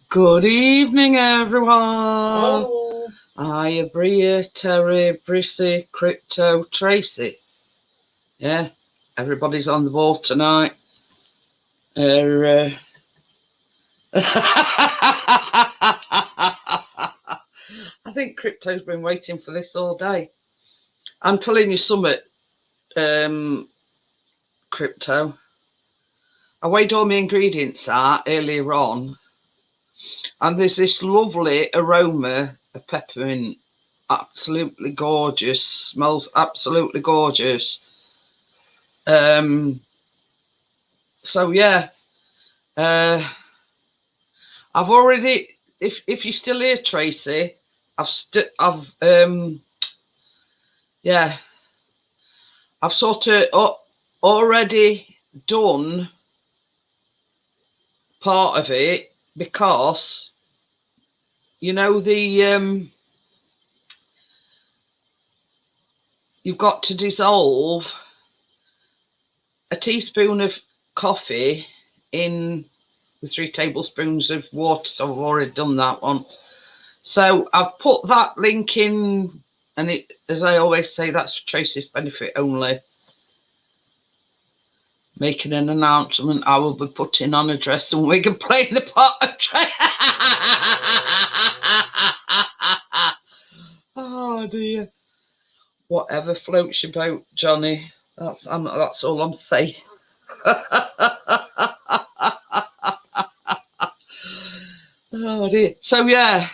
Good evening, everyone. Hello. Hiya, Bria, Terry, Brissy, Crypto, Tracy. Yeah, everybody's on the ball tonight. I think Crypto's been waiting for this all day. I'm telling you something, Crypto. I weighed all my ingredients out earlier on, and there's this lovely aroma of peppermint. Absolutely gorgeous. Smells absolutely gorgeous. So yeah, I've already. If you're still here, Tracy, I've sort of already done part of it, because you know you've got to dissolve a teaspoon of coffee in with 3 tablespoons of water. So I've already done that one. So I've put that link in, and it, as I always say, that's for Tracy's benefit only. Making an announcement, I will be putting on a dress and wig and playing the part of Tracy. Oh dear. Whatever floats your boat, Johnny. That's all I'm saying. Oh dear. So yeah,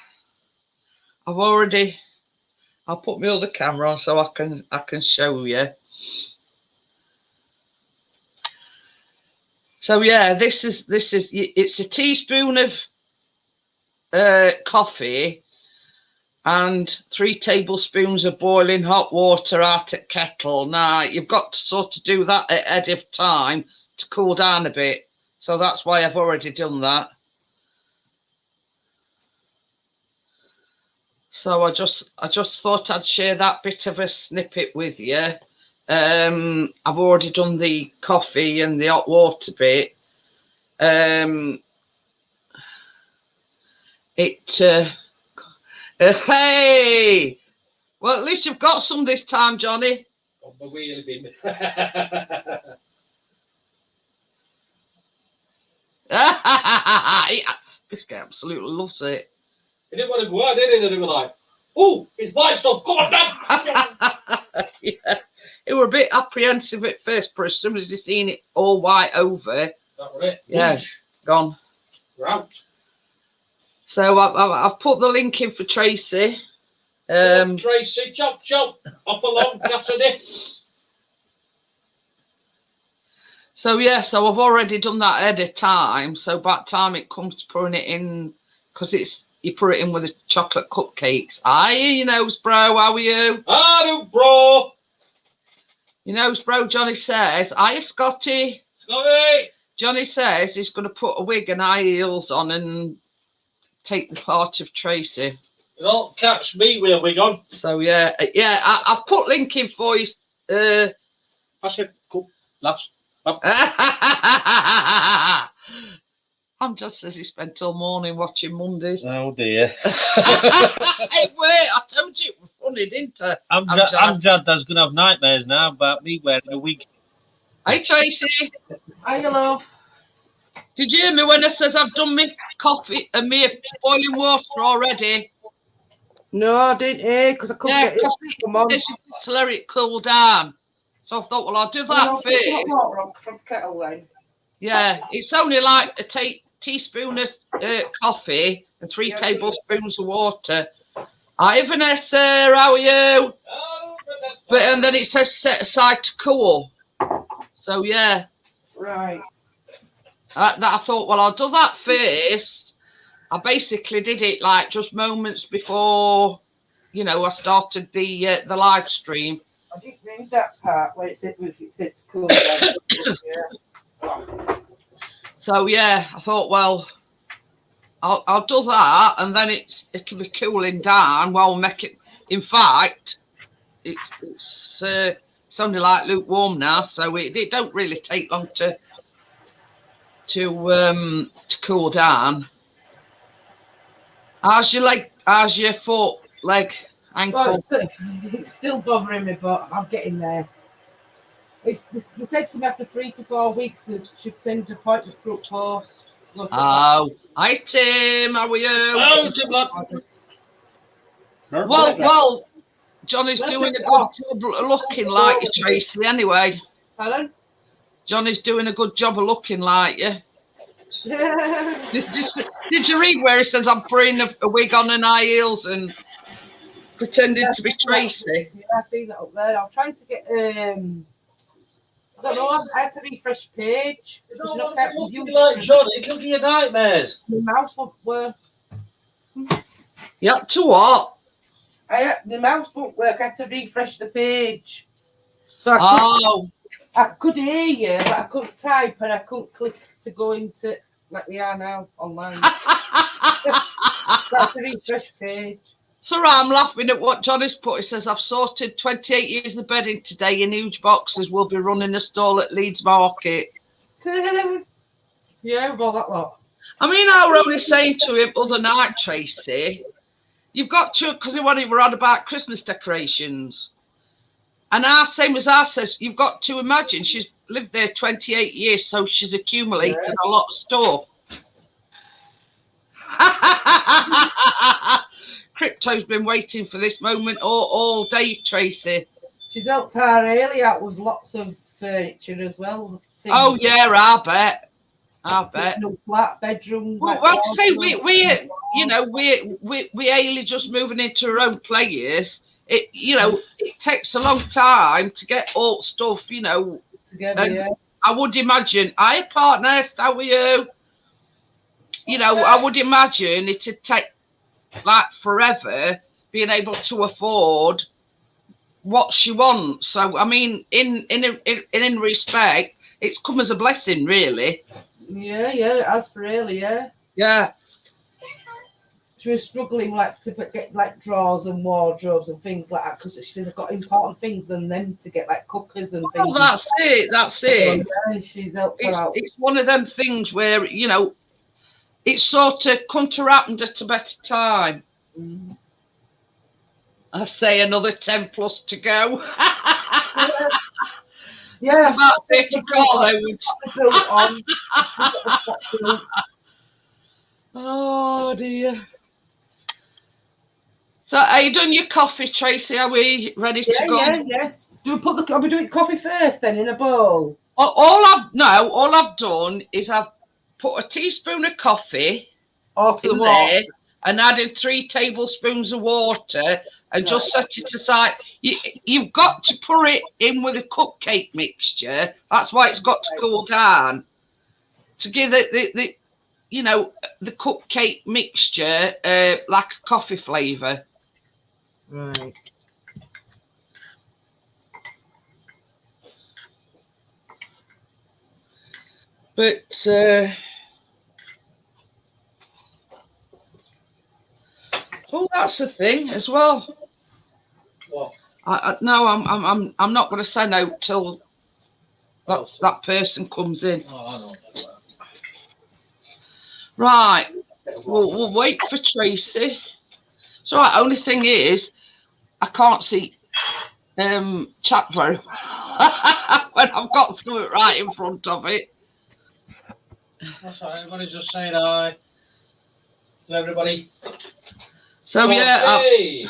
I'll put my other camera on so I can show you. So yeah, it's a teaspoon of coffee and 3 tablespoons of boiling hot water out of kettle. Now you've got to sort of do that ahead of time to cool down a bit. So that's why I've already done that. So I just thought I'd share that bit of a snippet with you. I've already done the coffee and the hot water bit. Hey, well, at least you've got some this time, Johnny. This guy absolutely loves it. He didn't want to go out, did he? They were like, "Oh, it's white stuff. Come on, Dad." Yeah, it were a bit apprehensive at first, but as soon as he seen it all white over, that was it. Yeah, gone. We're out. So I've put the link in for Tracy. Tracy, chop, up along, Cassidy. So yeah, so I've already done that ahead of time. So by the time it comes to putting it in, because you put it in with the chocolate cupcakes. Hiya, you nose bro, how are you? Hello, bro. You nose bro, Johnny says. Hiya, Scotty. Scotty. Johnny says he's going to put a wig and high heels on and take the part of Tracy. You don't catch me with a wig on. So yeah, I've put link in for you. I said, cool, lads. Amjad says he spent all morning watching Mondays. Oh dear. Hey, wait, I told you it was funny, didn't I? Amjad that's going to have nightmares now about me wearing a wig. Hey, Tracy. Hiya, love. Did you hear me when I says I've done my coffee and me boiling water already? No, I didn't hear because I couldn't get it. Come on. You've got to let it cool down. So I thought, well, I'll do that first. Water on from kettle then. Yeah, it's only like a teaspoon of coffee and 3 tablespoons of water. Hi, Vanessa, how are you? And then it says set aside to cool. So yeah. Right. I thought, well, I'll do that first. I basically did it like just moments before, I started the live stream. I didn't read that part where it said to cool down. Yeah. So yeah, I thought, well, I'll do that, and then it'll be cooling down while making. In fact, it's only like lukewarm now, so it don't really take long to cool down. How's your leg? How's your foot, leg, ankle? Well, it's still bothering me, but I'm getting there. They said to me after 3 to 4 weeks they should send an appointment through post. Oh, hi Tim, how are you? Oh, it's a lot. Well, Johnny's doing a good job looking like you, Tracy, anyway. Helen? Johnny's doing a good job of looking like you. Did you read where he says I'm putting a wig on and high heels and pretending to be Tracy? Yeah, I see that up there. I'm trying to get I don't know, I had to refresh page. You don't want to look like Johnny, look at your nightmares. My mouse won't work. Yeah, to what? The mouse won't work. I had to refresh the page. So I could hear you, but I couldn't type and I couldn't click to go into like we are now online. So I had to refresh page. So I'm laughing at what Johnny's put. He says, I've sorted 28 years of bedding today in huge boxes. We'll be running a stall at Leeds Market. Yeah, with all that lot. I mean, I was only saying to him other night, Tracy, you've got to, because we were on about Christmas decorations. And same as I says, you've got to imagine she's lived there 28 years, so she's accumulated a lot of stuff. Crypto's been waiting for this moment all day, Tracy. She's helped our Ailey out with lots of furniture as well. Oh yeah, I bet. Flat bedroom. Well, like I say, we Ailey just moving into her own place. It takes a long time to get all stuff, together. Yeah. I would imagine. Hi, partner. How are you? I would imagine it'd take like forever being able to afford what she wants. So I mean, in respect, it's come as a blessing, really. Yeah, as for really, yeah. She was struggling to get like drawers and wardrobes and things like that because she says I've got important things than them to get like cookers and things. Oh, that's it. So, yeah, she's helped her out. It's one of them things where it's sort of come to happen at a better time. Mm. I say another 10 plus to go. Yeah, about 30 carloads. Oh dear. So, are you done your coffee, Tracy? Are we ready to go? Yeah. Are we doing coffee first then in a bowl? All I've done is I've put a teaspoon of coffee in there and added 3 tablespoons of water and just set it aside. You've got to pour it in with a cupcake mixture. That's why it's got to cool down to give the cupcake mixture like a coffee flavour. Right. But that's the thing as well. What? No, I'm not going to say no till that person comes in. Oh, I know. Right. We'll wait for Tracy. So the only thing is, I can't see chat very well when I've got something right in front of it. That's all right. Everybody's just saying hi. Hello, everybody. So hey.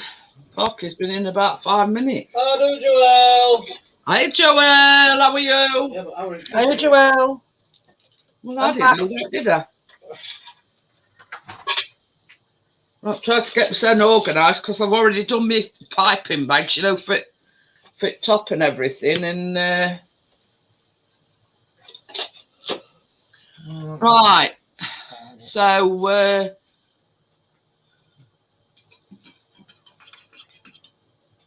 Fuck, he's been in about 5 minutes. Hello, Joel. Hi, Joel. How are you? Yeah, Hi, Joel. Well, I didn't know that, did I? I've tried to get myself organised because I've already done my piping bags, for top and everything. And right, so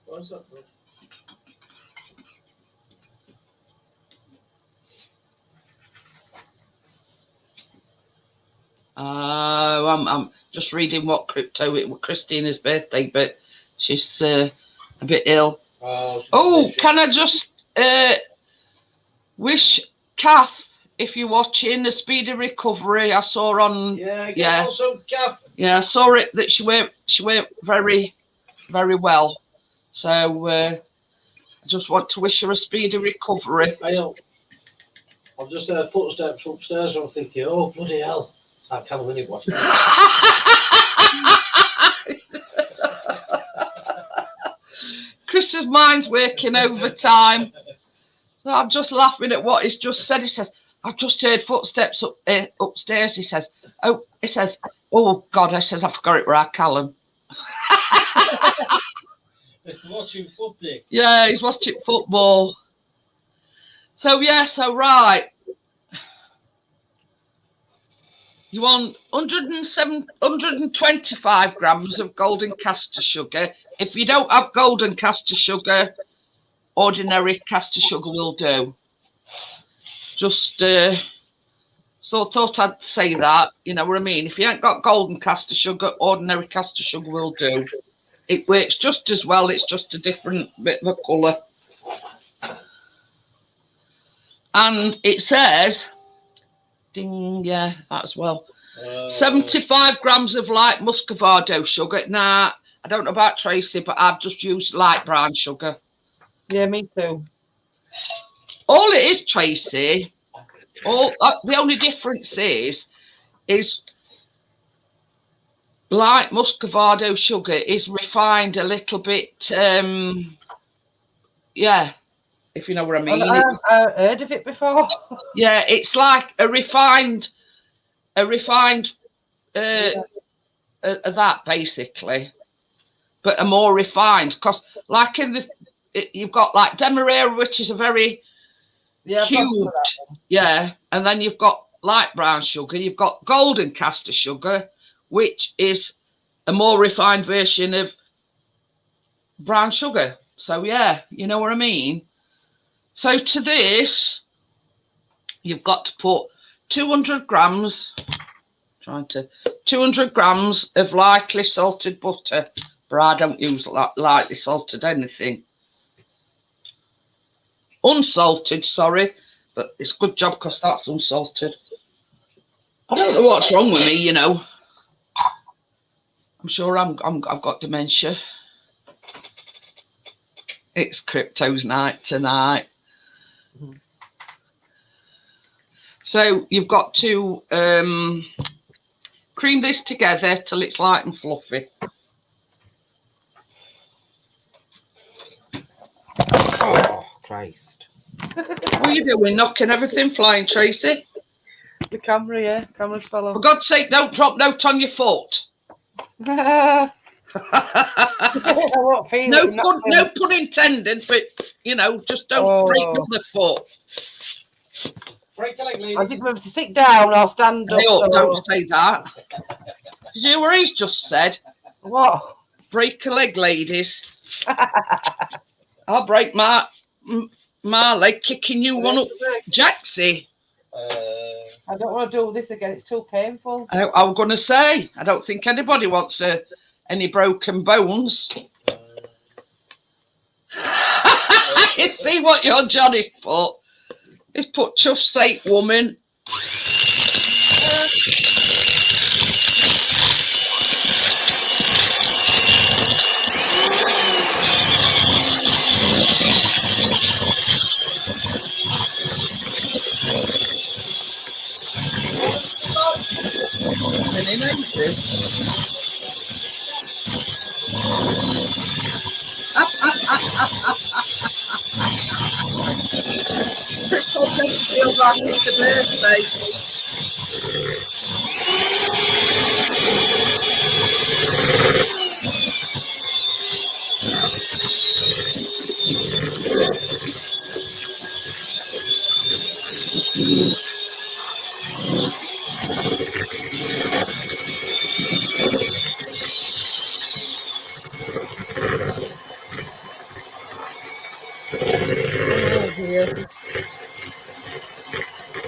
What is that? I'm just reading what crypto it was Christina's birthday, but she's a bit ill. Oh, can I just wish Kath if you're watching a speedy recovery. I saw her on. Yeah. Also, Gav. Yeah, I saw it that she went very, very well. So I just want to wish her a speedy recovery. I've just heard footsteps upstairs, and I'm thinking, oh bloody hell, I can't believe what's that. Chris's mind's working overtime. So I'm just laughing at what he's just said. He says, I've just heard footsteps upstairs. He says, oh God, I says, I forgot it, right, Callum. He's watching football. Yeah, he's watching football. So, yeah, so right. You want 125 grams of golden caster sugar. If you don't have golden caster sugar, ordinary caster sugar will do. Just so I thought I'd say that, you know what I mean? If you ain't got golden caster sugar, ordinary caster sugar will do. It works just as well. It's just a different bit of a colour. And it says, ding, yeah, that's well. 75 grams of light Muscovado sugar. Now, I don't know about Tracy, but I've just used light brown sugar. Yeah, me too. All it is, Tracy, the only difference is light Muscovado sugar is refined a little bit. Yeah, if you know what I mean. I've heard of it before. Yeah, it's like a refined of that basically, but a more refined, because like you've got like Demerara, which is a very cubed, yeah, and then you've got light brown sugar, you've got golden caster sugar, which is a more refined version of brown sugar. So yeah, you know what I mean. So to this, you've got to put 200 grams of lightly salted butter, but I don't use lightly salted anything. Unsalted, sorry, but it's a good job because that's unsalted. I don't know what's wrong with me, you know. I'm sure I've got dementia. It's Crypto's night tonight. So you've got to cream this together till it's light and fluffy. Oh, Christ. What are you doing? Knocking everything flying, Tracy? The camera, yeah. Camera's fell off. For God's sake, don't drop note on your foot. I won't feel it. No pun intended, but, you know, just don't break the foot. Break a leg, ladies. I didn't remember to sit down or stand up. Don't say that. Did you hear what he's just said? What? Break a leg, ladies. I'll break my leg kicking you one up, Jaxie. I don't want to do this again. It's too painful. I'm going to say, I don't think anybody wants any broken bones. You see what your Johnny's put? He's put chuff's sake, woman. Feels like it's a birthday.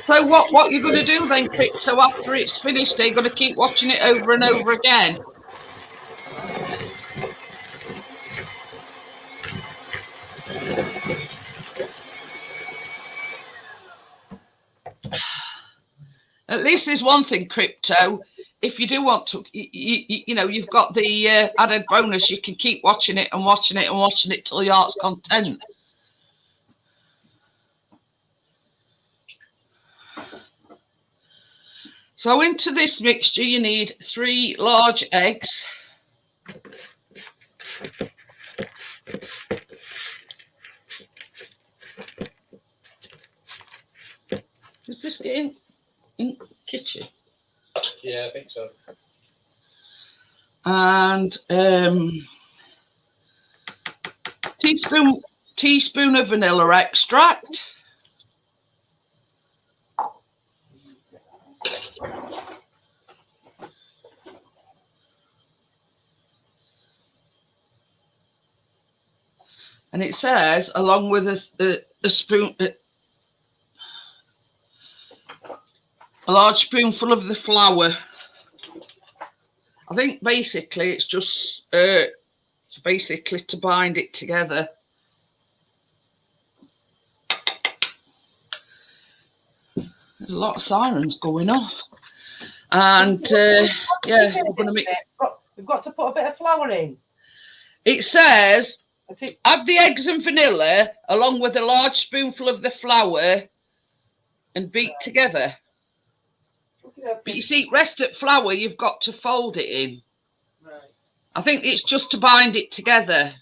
So what you're going to do then, Crypto, after it's finished? Are you going to keep watching it over and over again? At least there's one thing, Crypto. If you do want to, you know, you've got the added bonus. You can keep watching it and watching it and watching it till your heart's content. So into this mixture, you need 3 large eggs. Is this getting in the kitchen? Yeah, I think so. And teaspoon of vanilla extract. And it says, along with a spoon, a large spoonful of the flour. I think basically it's just basically to bind it together. There's a lot of sirens going off. And yeah, we're going to make. We've got to put a bit of flour in. It says, add the eggs and vanilla along with a large spoonful of the flour and beat together. But you see, rest at flour, you've got to fold it in. Right. I think it's just to bind it together.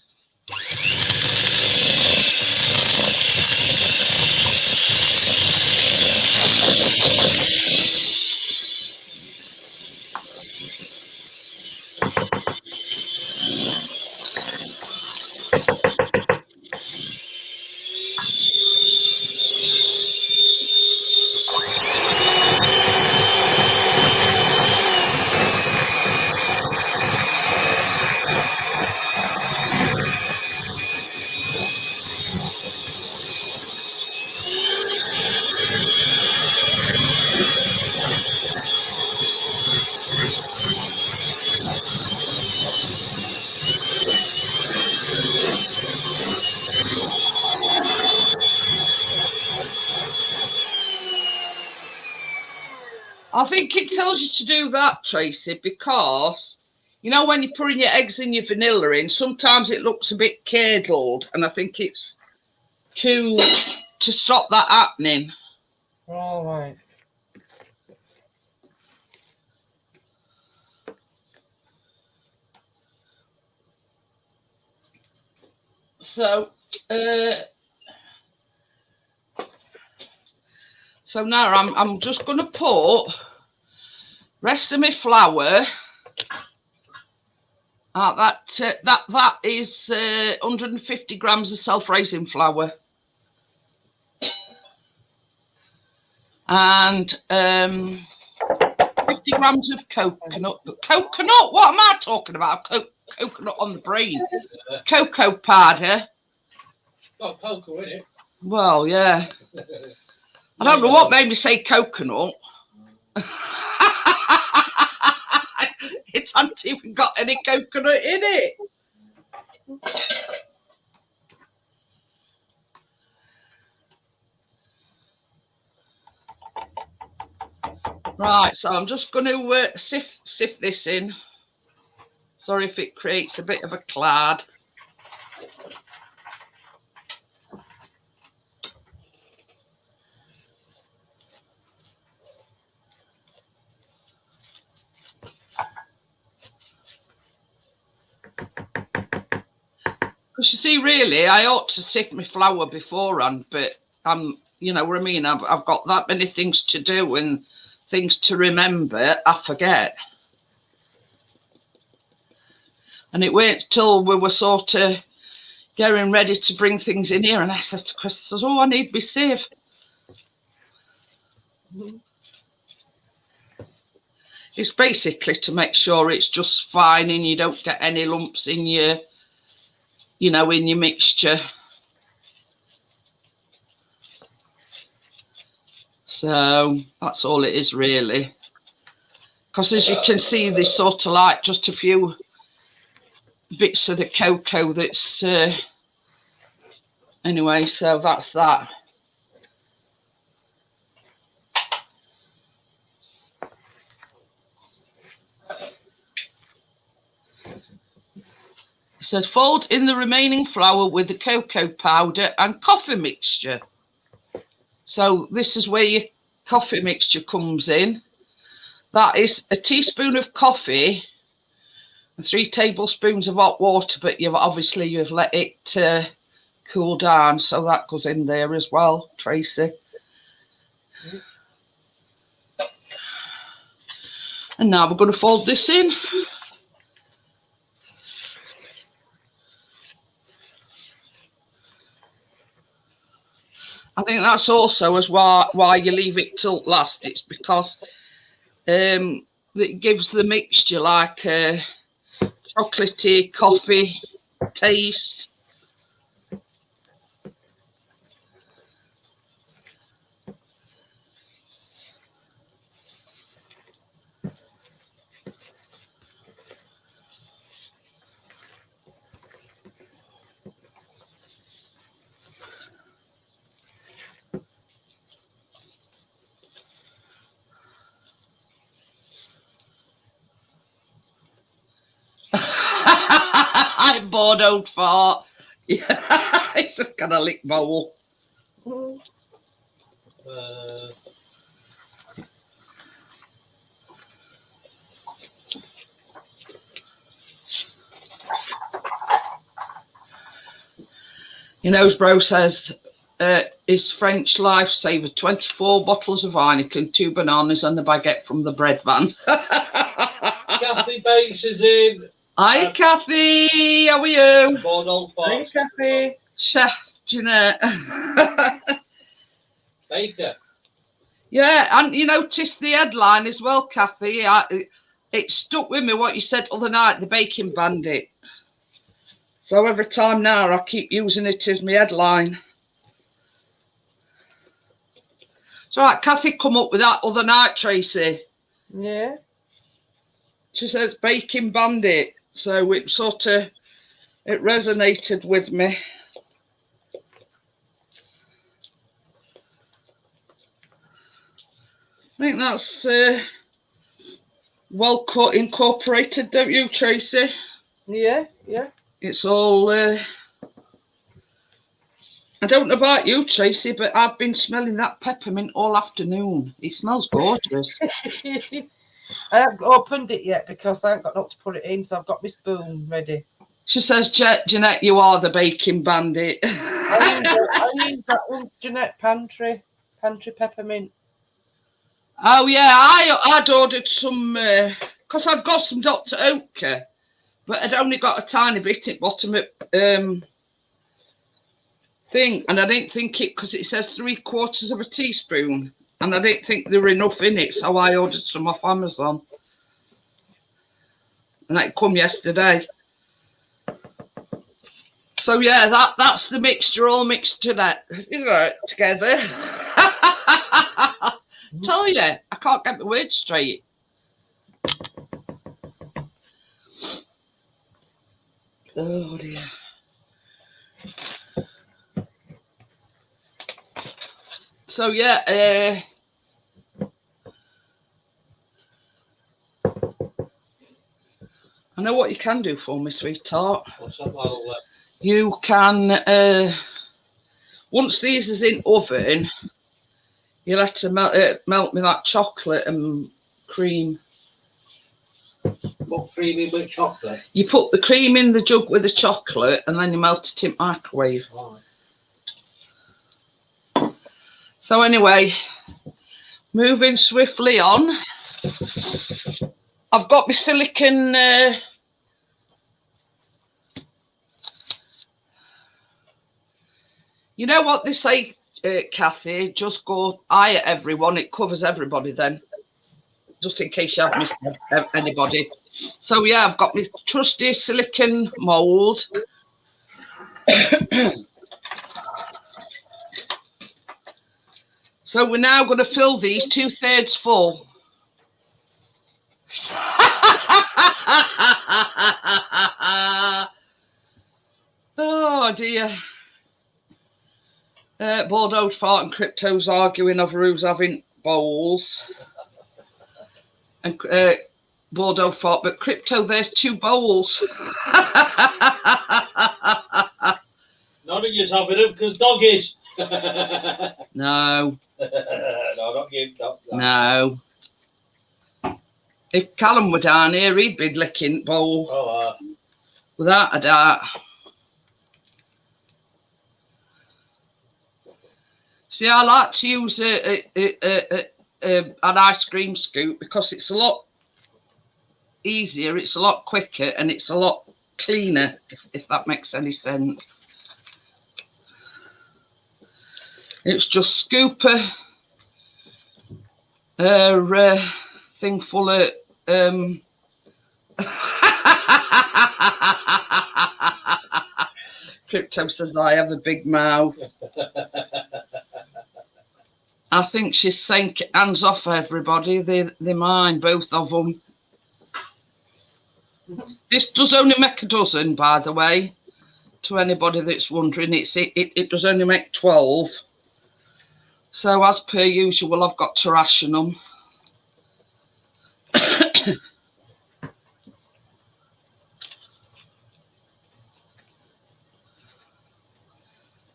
I think it tells you to do that, Tracy, because, you know, when you're putting your eggs and your vanilla in, sometimes it looks a bit curdled, and I think it's to stop that happening. All right. So now I'm just going to put rest of my flour. That is 150 grams of self-raising flour, and 50 grams of coconut. Coconut? What am I talking about? Coconut on the brain. Cocoa powder. Got cocoa in it. Well, yeah. I don't know what made me say coconut. It hasn't even got any coconut in it. Right, so I'm just going to sift this in. Sorry if it creates a bit of a cloud. Because you see, really, I ought to sift my flour beforehand, but you know what I mean? I've got that many things to do and things to remember, I forget. And it wait till we were sort of getting ready to bring things in here, and I says to Chris, I says, oh, I need my sieve. It's basically to make sure it's just fine and you don't get any lumps in your, you know, in your mixture. So that's all it is, really. Because as you can see, there's sort of like just a few bits of the cocoa that's anyway, so that's that. says fold in the remaining flour with the cocoa powder and coffee mixture. So this is where your coffee mixture comes in. That is a teaspoon of coffee and 3 tablespoons of hot water, but you've let it cool down, so that goes in there as well, Tracy. And now we're going to fold this in. I think that's also as why you leave it till last. It's because it gives the mixture like a chocolatey coffee taste. I'm bored, old fart. Yeah, it's just gonna lick bowl. You know, bro says his French lifesaver: 24 bottles of Heineken, 2 bananas, and the baguette from the bread van. Kathy Bates is in. Hi, Kathy. How are you? Hi, Kathy. Chef Jeanette. Baker. Yeah, and you noticed the headline as well, Kathy. It stuck with me what you said other night, the Baking Bandit. So every time now I keep using it as my headline. So right, Kathy come up with that other night, Tracy. Yeah. She says Baking Bandit. So it it resonated with me. I think that's well incorporated, don't you, Tracy? Yeah, yeah. It's all... I don't know about you, Tracy, but I've been smelling that peppermint all afternoon. It smells gorgeous. I haven't opened it yet because I haven't got enough to put it in, so I've got my spoon ready. She says, Jeanette, you are the Baking Bandit. I need that one, Jeanette, pantry peppermint. Oh, yeah, I'd ordered some, because I'd got some Dr. Oetker, but I'd only got a tiny bit at bottom of thing, and I didn't think it, because it says 3/4 of a teaspoon, and I didn't think there were enough in it, so I ordered some off Amazon. And it come yesterday. So yeah, that's the mixture, all mixed together. Tell you, I can't get the words straight. Oh dear. So yeah, I know what you can do for me, sweetheart. What's that, Lyle? You can, once these is in oven, you'll have to melt me that chocolate and cream. What cream in with chocolate? You put the cream in the jug with the chocolate, and then you melt it in microwave. Right. So anyway, moving swiftly on. I've got my silicone... you know what they say, Kathy? Just go eye at everyone. It covers everybody then. Just in case you have missed anybody. So yeah, I've got my trusty silicone mould. So we're now going to fill these 2/3 full. Oh dear. Bordeaux Fart and Crypto's arguing over who's having bowls. And Bordeaux fork, but Crypto, there's 2 bowls. None of you's having them because doggies. No. No, not you. Not that. No. If Callum were down here, he'd be licking bowl. Oh, Without a doubt. See, I like to use an ice cream scoop because it's a lot easier, it's a lot quicker, and it's a lot cleaner, if that makes any sense. It's just scoop a thing full of Crypto says I have a big mouth. I think she's saying hands off everybody. They're mine, both of them. This does only make a dozen, by the way. To anybody that's wondering, it does only make 12. So as per usual, I've got to ration them.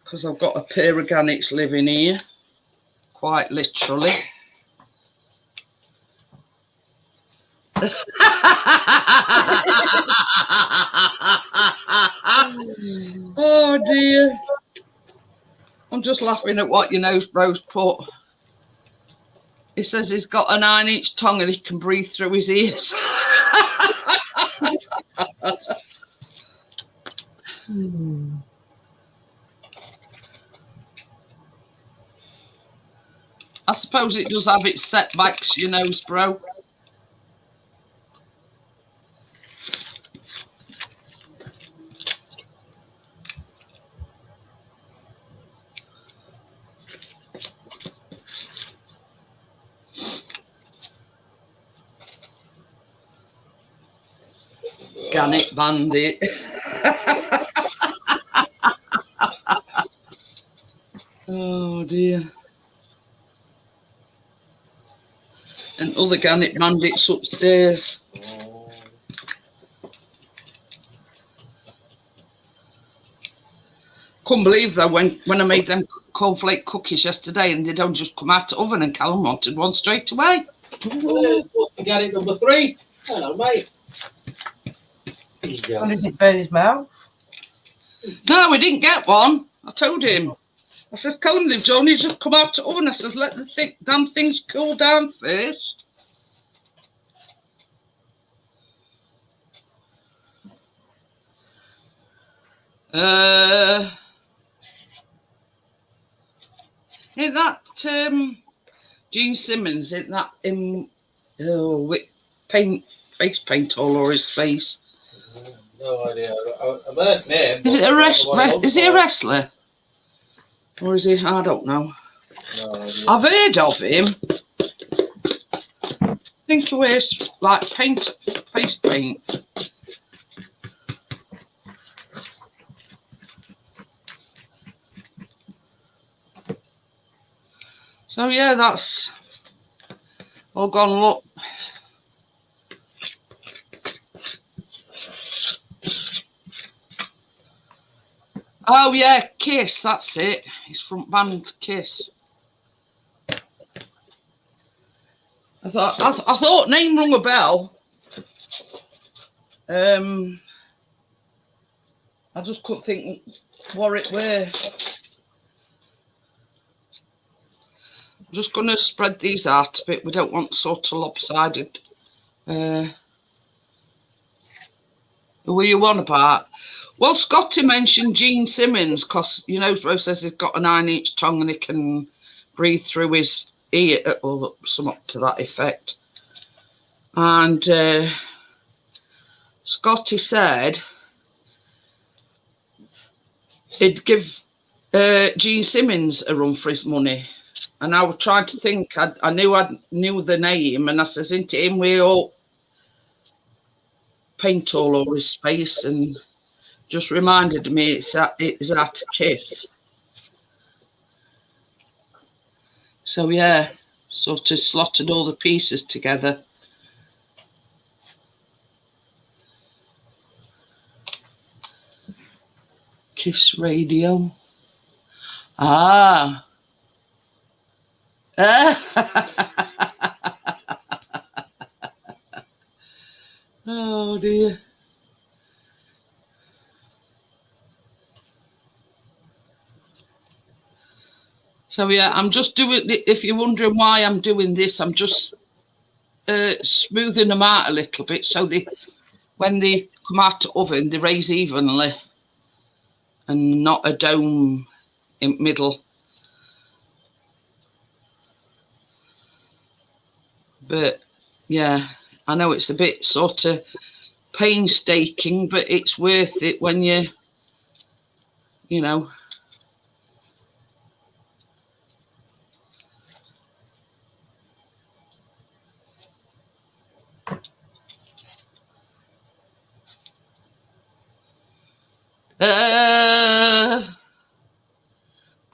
Because I've got a pair of Ganache living here, quite literally. Oh dear. I'm just laughing at what your nose bro's put. He says he's got a 9-inch tongue and he can breathe through his ears. I suppose it does have its setbacks, your nose bro. Ganache bandit. Oh dear. And other Ganache bandits upstairs. Couldn't believe though when I made them cornflake cookies yesterday and they don't just come out of the oven, and Callum wanted one straight away. Ganache number 3. Hello, mate. How did it burn his mouth? No, we didn't get one. I told him. I says, Callum, they've only just come out of the oven. I says, let the damn things cool down first. Ain't that Gene Simmons? Ain't that with face paint all over his face? No idea. I've heard name. Is it a wrestler? Or is he? I don't know. No idea. I've heard of him. I think he wears like face paint. So yeah, that's all gone. Look. Oh yeah, Kiss, that's it. His front band, Kiss. I thought name rung a bell. I just couldn't think what it were. I'm just gonna spread these out a bit. We don't want sort of lopsided. Who were you on about? Well, Scotty mentioned Gene Simmons because, you know, bro says he's got a 9-inch tongue and he can breathe through his ear, or something to that effect. And Scotty said he'd give Gene Simmons a run for his money. And I was trying to think, I knew the name, and I says, into him, we all paint all over his face, and just reminded me it's at Kiss. So yeah, sort of slotted all the pieces together. Kiss Radio. Ah. Oh dear. So yeah, I'm just doing, if you're wondering why I'm doing this, I'm just smoothing them out a little bit so when they come out the oven, they raise evenly and not a dome in middle. But yeah, I know it's a bit sort of painstaking, but it's worth it when you know. I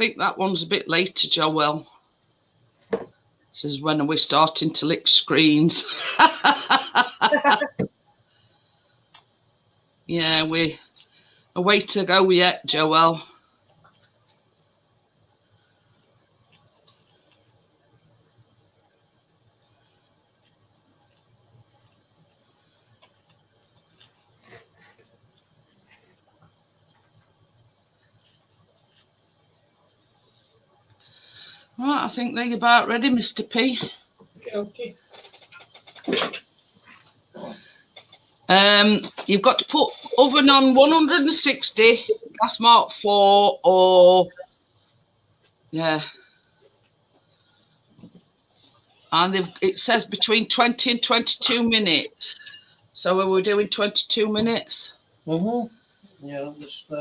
think that one's a bit later, Joelle. This is when we're starting to lick screens. Yeah, we're a way to go yet, Joelle. Right, I think they're about ready, Mr. P. Okay. You've got to put oven on 160, gas mark 4, or yeah. And it says between 20 and 22 minutes. So are we doing 22 minutes? Mm-hmm. Yeah, just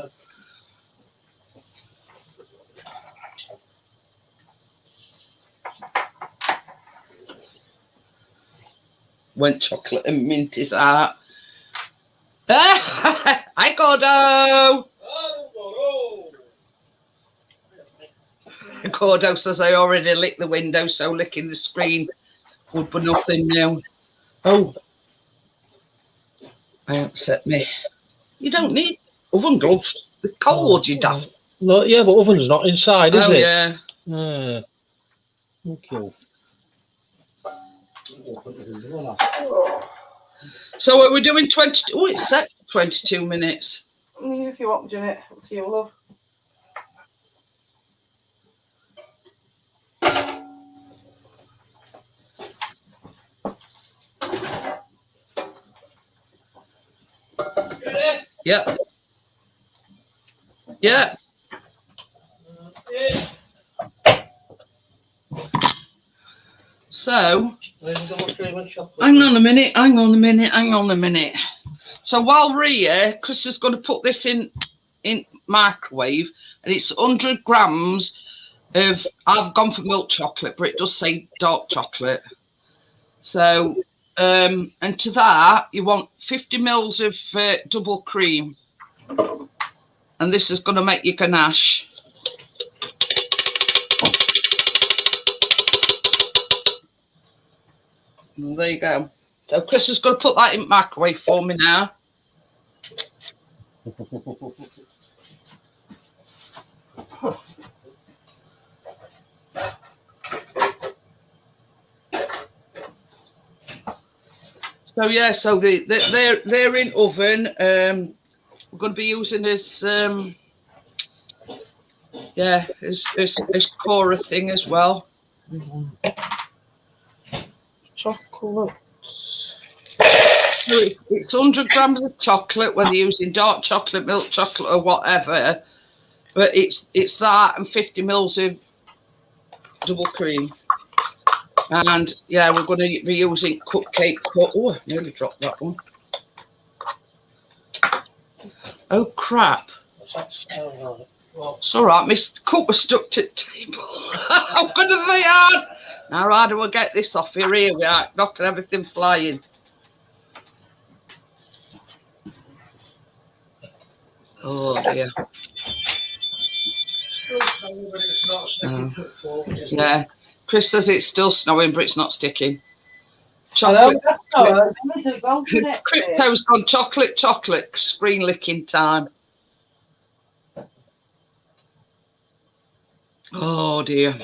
When chocolate and mint is out. Hi, Gordo. Gordo says I already licked the window, so licking the screen would be nothing new. Oh, I upset me. You don't need oven gloves. They're cold, you daft. no, yeah, but oven's not inside, is it? Yeah. Okay. So are we doing 22? Oh, it's set 22 minutes. If you want, Jeanette, up to you, love. Yeah. Yeah. So, hang on a minute. So while we're here, Chris is going to put this in microwave, and it's 100 grams of, I've gone for milk chocolate, but it does say dark chocolate. So, and to that, you want 50 mils of double cream. And this is going to make your ganache. And there you go. So Chris is going to put that in microwave for me now. So yeah, so they're in oven. We're going to be using this this Cora thing as well. Chocolate. So it's 100 grams of chocolate, whether you're using dark chocolate, milk chocolate, or whatever. But it's that and 50 mils of double cream. And yeah, we're going to be using cupcake. Oh, I nearly dropped that one. Oh crap! It's all right. My cup was stuck to the table. How good are they are? Now, how do I get this off here? Here we are, knocking everything flying. Oh dear. Yeah. Chris says it's still snowing, but it's not sticking. Chocolate. Crypto's gone chocolate, screen licking time. Oh dear.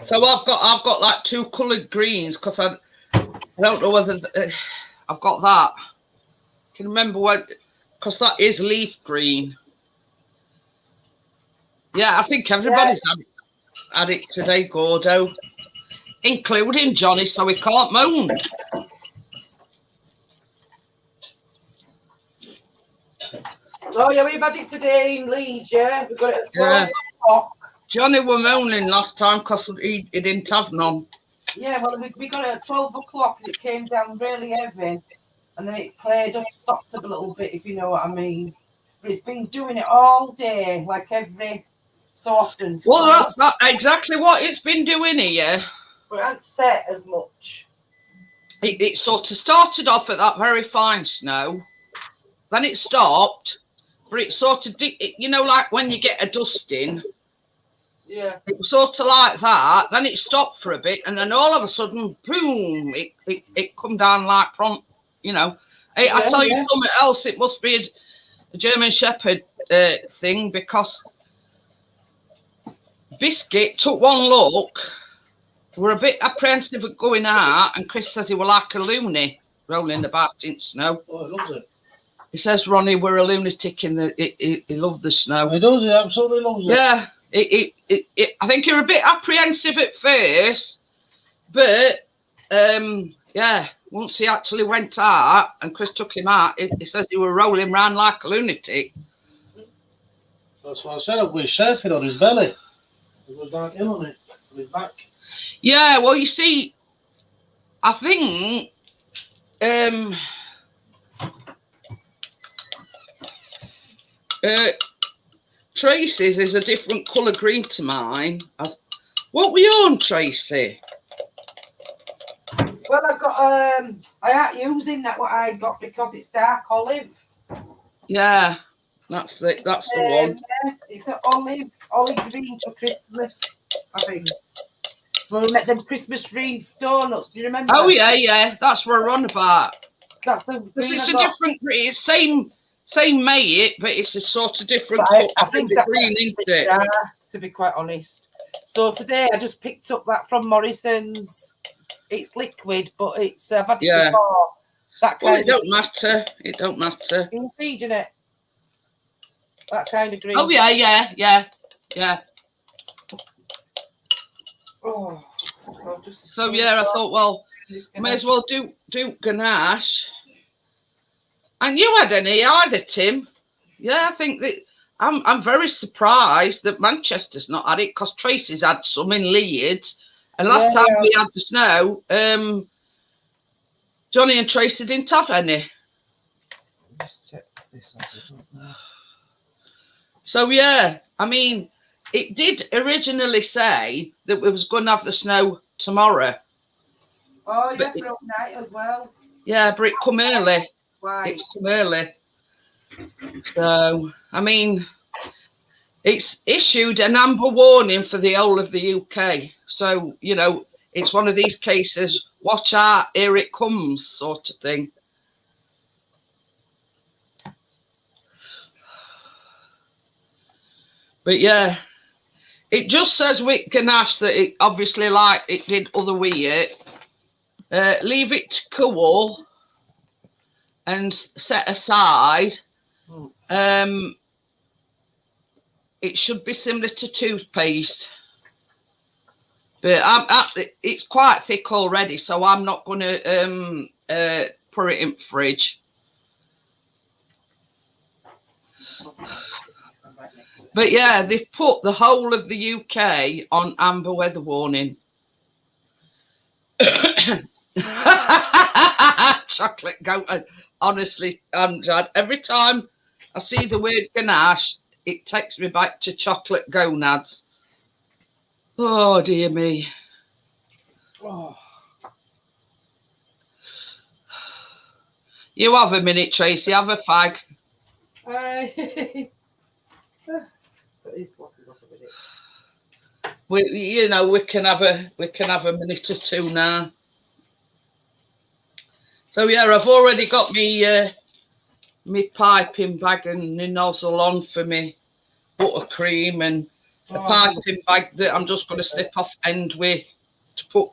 So I've got like 2 coloured greens because I don't know whether I've got that. Can you remember what? Because that is leaf green. Yeah, I think everybody's had it today, Gordo, including Johnny, so he can't moan. Oh yeah, we've had it today in Leeds. Yeah, we've got it at 12 o'clock. Johnny were moaning last time because he didn't have none. Yeah, well, we got it at 12 o'clock and it came down really heavy. And then it cleared up, stopped up a little bit, if you know what I mean. But it's been doing it all day, like every so often. Well, that's exactly what it's been doing here. But it hasn't set as much. It sort of started off at that very fine snow. Then it stopped. But it sort of, you know, like when you get a dusting. Yeah. It was sort of like that. Then it stopped for a bit. And then all of a sudden, boom, it come down like prompt, you know. I tell you something else. It must be a German Shepherd thing because Biscuit took one look. We're a bit apprehensive of going out. And Chris says he were like a loony rolling about in snow. Oh, he loves it. He says, Ronnie, we're a lunatic in the. He loved the snow. He does. He absolutely loves it. Yeah. I think you're a bit apprehensive at first, but yeah, once he actually went out and Chris took him out, he says he were rolling around like a lunatic. That's what I said. I've been surfing on his belly. He was like ill on it, on his back. Yeah, well, you see, I think Tracy's is a different colour green to mine. What were you on, Tracy? Well, I've got I ain't using that what I got because it's dark olive. Yeah, that's the one. Yeah, it's an olive green for Christmas, I think. Well, we met them Christmas wreath donuts. Do you remember? Oh yeah, that's what we're on about. That's the green. It's a different green. It's same mate, but it's a sort of different. I think that green, isn't it? Dark, to be quite honest. So today I just picked up that from Morrison's. It's liquid, but it's I've had it before. That kind it don't matter. It don't matter. Can you see, Jeanette? That kind of green. Oh yeah. Oh, so yeah, I thought, well, may as well do Ganache. And you had any either, Tim? Yeah, I think that I'm very surprised that Manchester's not had it because Tracy's had some in Leeds. And last time we had the snow, Johnny and Tracy didn't have any. Just check this out. So yeah, I mean, it did originally say that we was going to have the snow tomorrow. Oh, yeah, for night as well. Yeah, but it come early. Why? It's come early. So, I mean, it's issued an amber warning for the whole of the UK. So, you know, it's one of these cases, watch out, here it comes sort of thing. But yeah, it just says with Ganache that it obviously, like it did other week, leave it to cool and set aside. It should be similar to toothpaste, but it's quite thick already, so I'm not going to put it in the fridge. But yeah, they've put the whole of the UK on amber weather warning. Chocolate goat. Honestly, every time I see the word Ganache, it takes me back to chocolate gonads. Oh, dear me. Oh. You have a minute, Tracy. Have a fag. So these glasses off a minute. We can have a minute or two now. So yeah, I've already got me me piping bag and the nozzle on for me buttercream, and a piping bag that I'm just going to snip off end with to put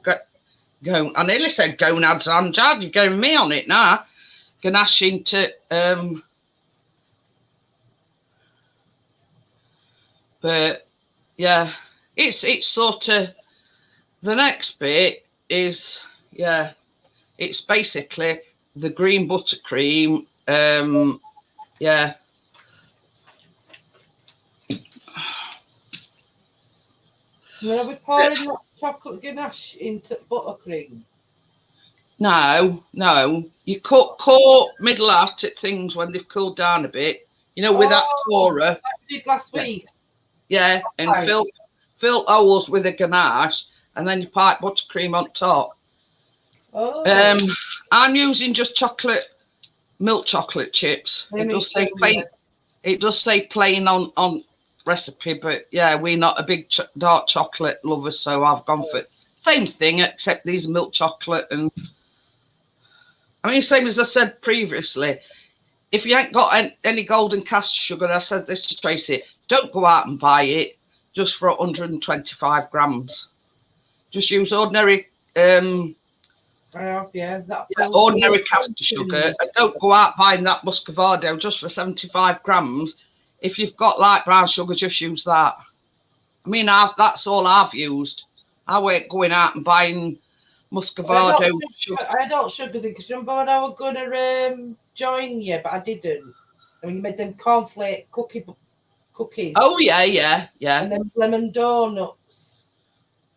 go. I nearly said gonads on, Jad. You're going me on it now. Ganache into but yeah, it's sort of the next bit is it's basically the green buttercream. Yeah. Then are we pouring that chocolate ganache into buttercream? No. You cut middle out at things when they've cooled down a bit. You know, with that pourer. Like we did last week. Yeah, and fill holes with a ganache, and then you pipe buttercream on top. Oh. I'm using just milk chocolate chips. It does say plain. It does say plain on recipe, but yeah, we're not a big dark chocolate lover, so I've gone for same thing except these milk chocolate. And I mean, same as I said previously, if you ain't got any golden caster sugar, I said this to Tracy, don't go out and buy it just for 125 grams. Just use ordinary ordinary caster sugar, and don't go out buying that Muscovado just for 75 grams. If you've got light brown sugar, just use that. I mean, that's all I've used. I weren't going out and buying Muscovado sugar. I don't sugars in, because remember when I was going to join you, but I didn't. I mean, you made them cornflake cookies. Oh, yeah. And then lemon donuts.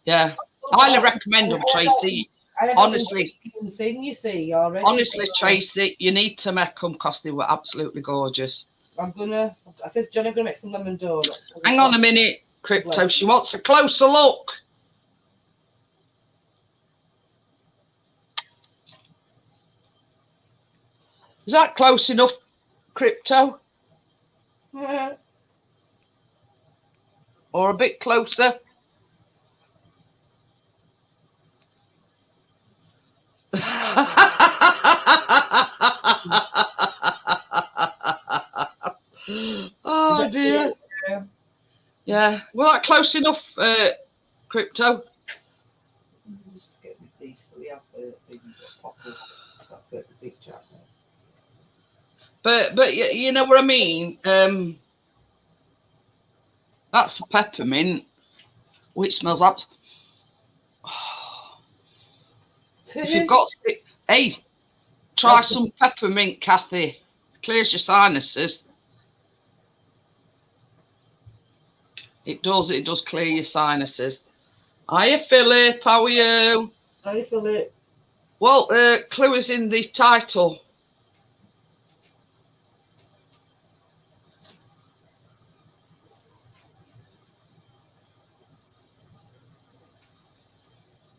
Yeah. Highly recommend them, Tracy. Honestly, you see already. Honestly, Tracy, you need to make them because they were absolutely gorgeous. I said, Johnny, I'm gonna make some lemon donuts. Hang on a minute, Crypto. She wants a closer look. Is that close enough, Crypto? Or a bit closer? Oh dear. Yeah. Well, that close enough, Crypto? Just get me piece so we have that's it, the chat. But you know what I mean? That's the peppermint, which smells up. If you've got, hey, try some peppermint, Kathy. Clears your sinuses. It does clear your sinuses. Hiya, Philip. How are you? Hiya, Philip. Well, clue is in the title.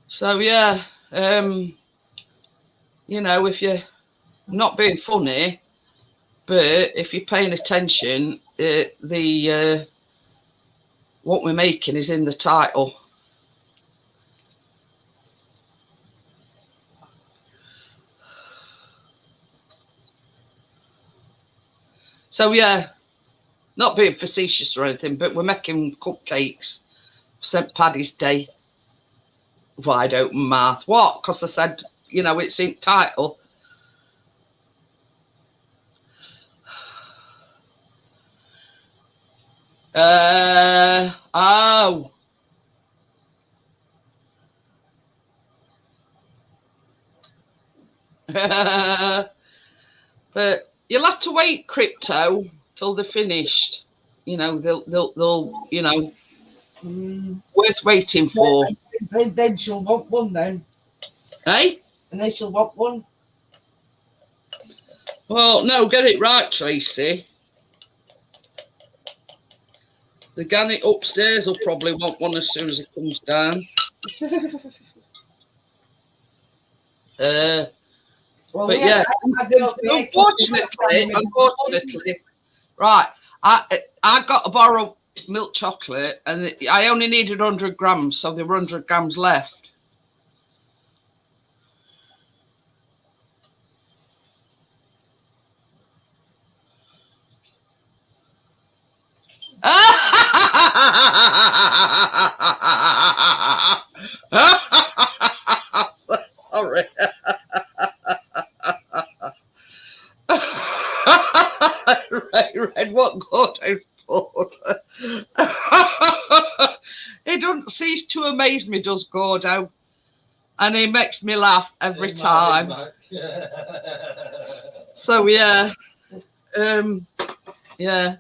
So yeah, you know, if you're not being funny, but if you're paying attention, what we're making is in the title. So yeah, not being facetious or anything, but we're making cupcakes for St. Paddy's Day. Wide open mouth. What? Because I said, you know, it's in title. Oh. But you'll have to wait, Crypto, till they're finished. You know, they'll you know, worth waiting for. Then she'll want one then. Hey? And then she'll want one. Well, no, get it right, Tracy. The Ganache upstairs will probably want one as soon as it comes down. Well, but yeah, unfortunately, right, I got to borrow milk chocolate, and I only needed 100 grams, so there were 100 grams left. Sorry. Red, what good I thought. He doesn't cease to amaze me, does Gordo. And he makes me laugh every time. So yeah. Yeah.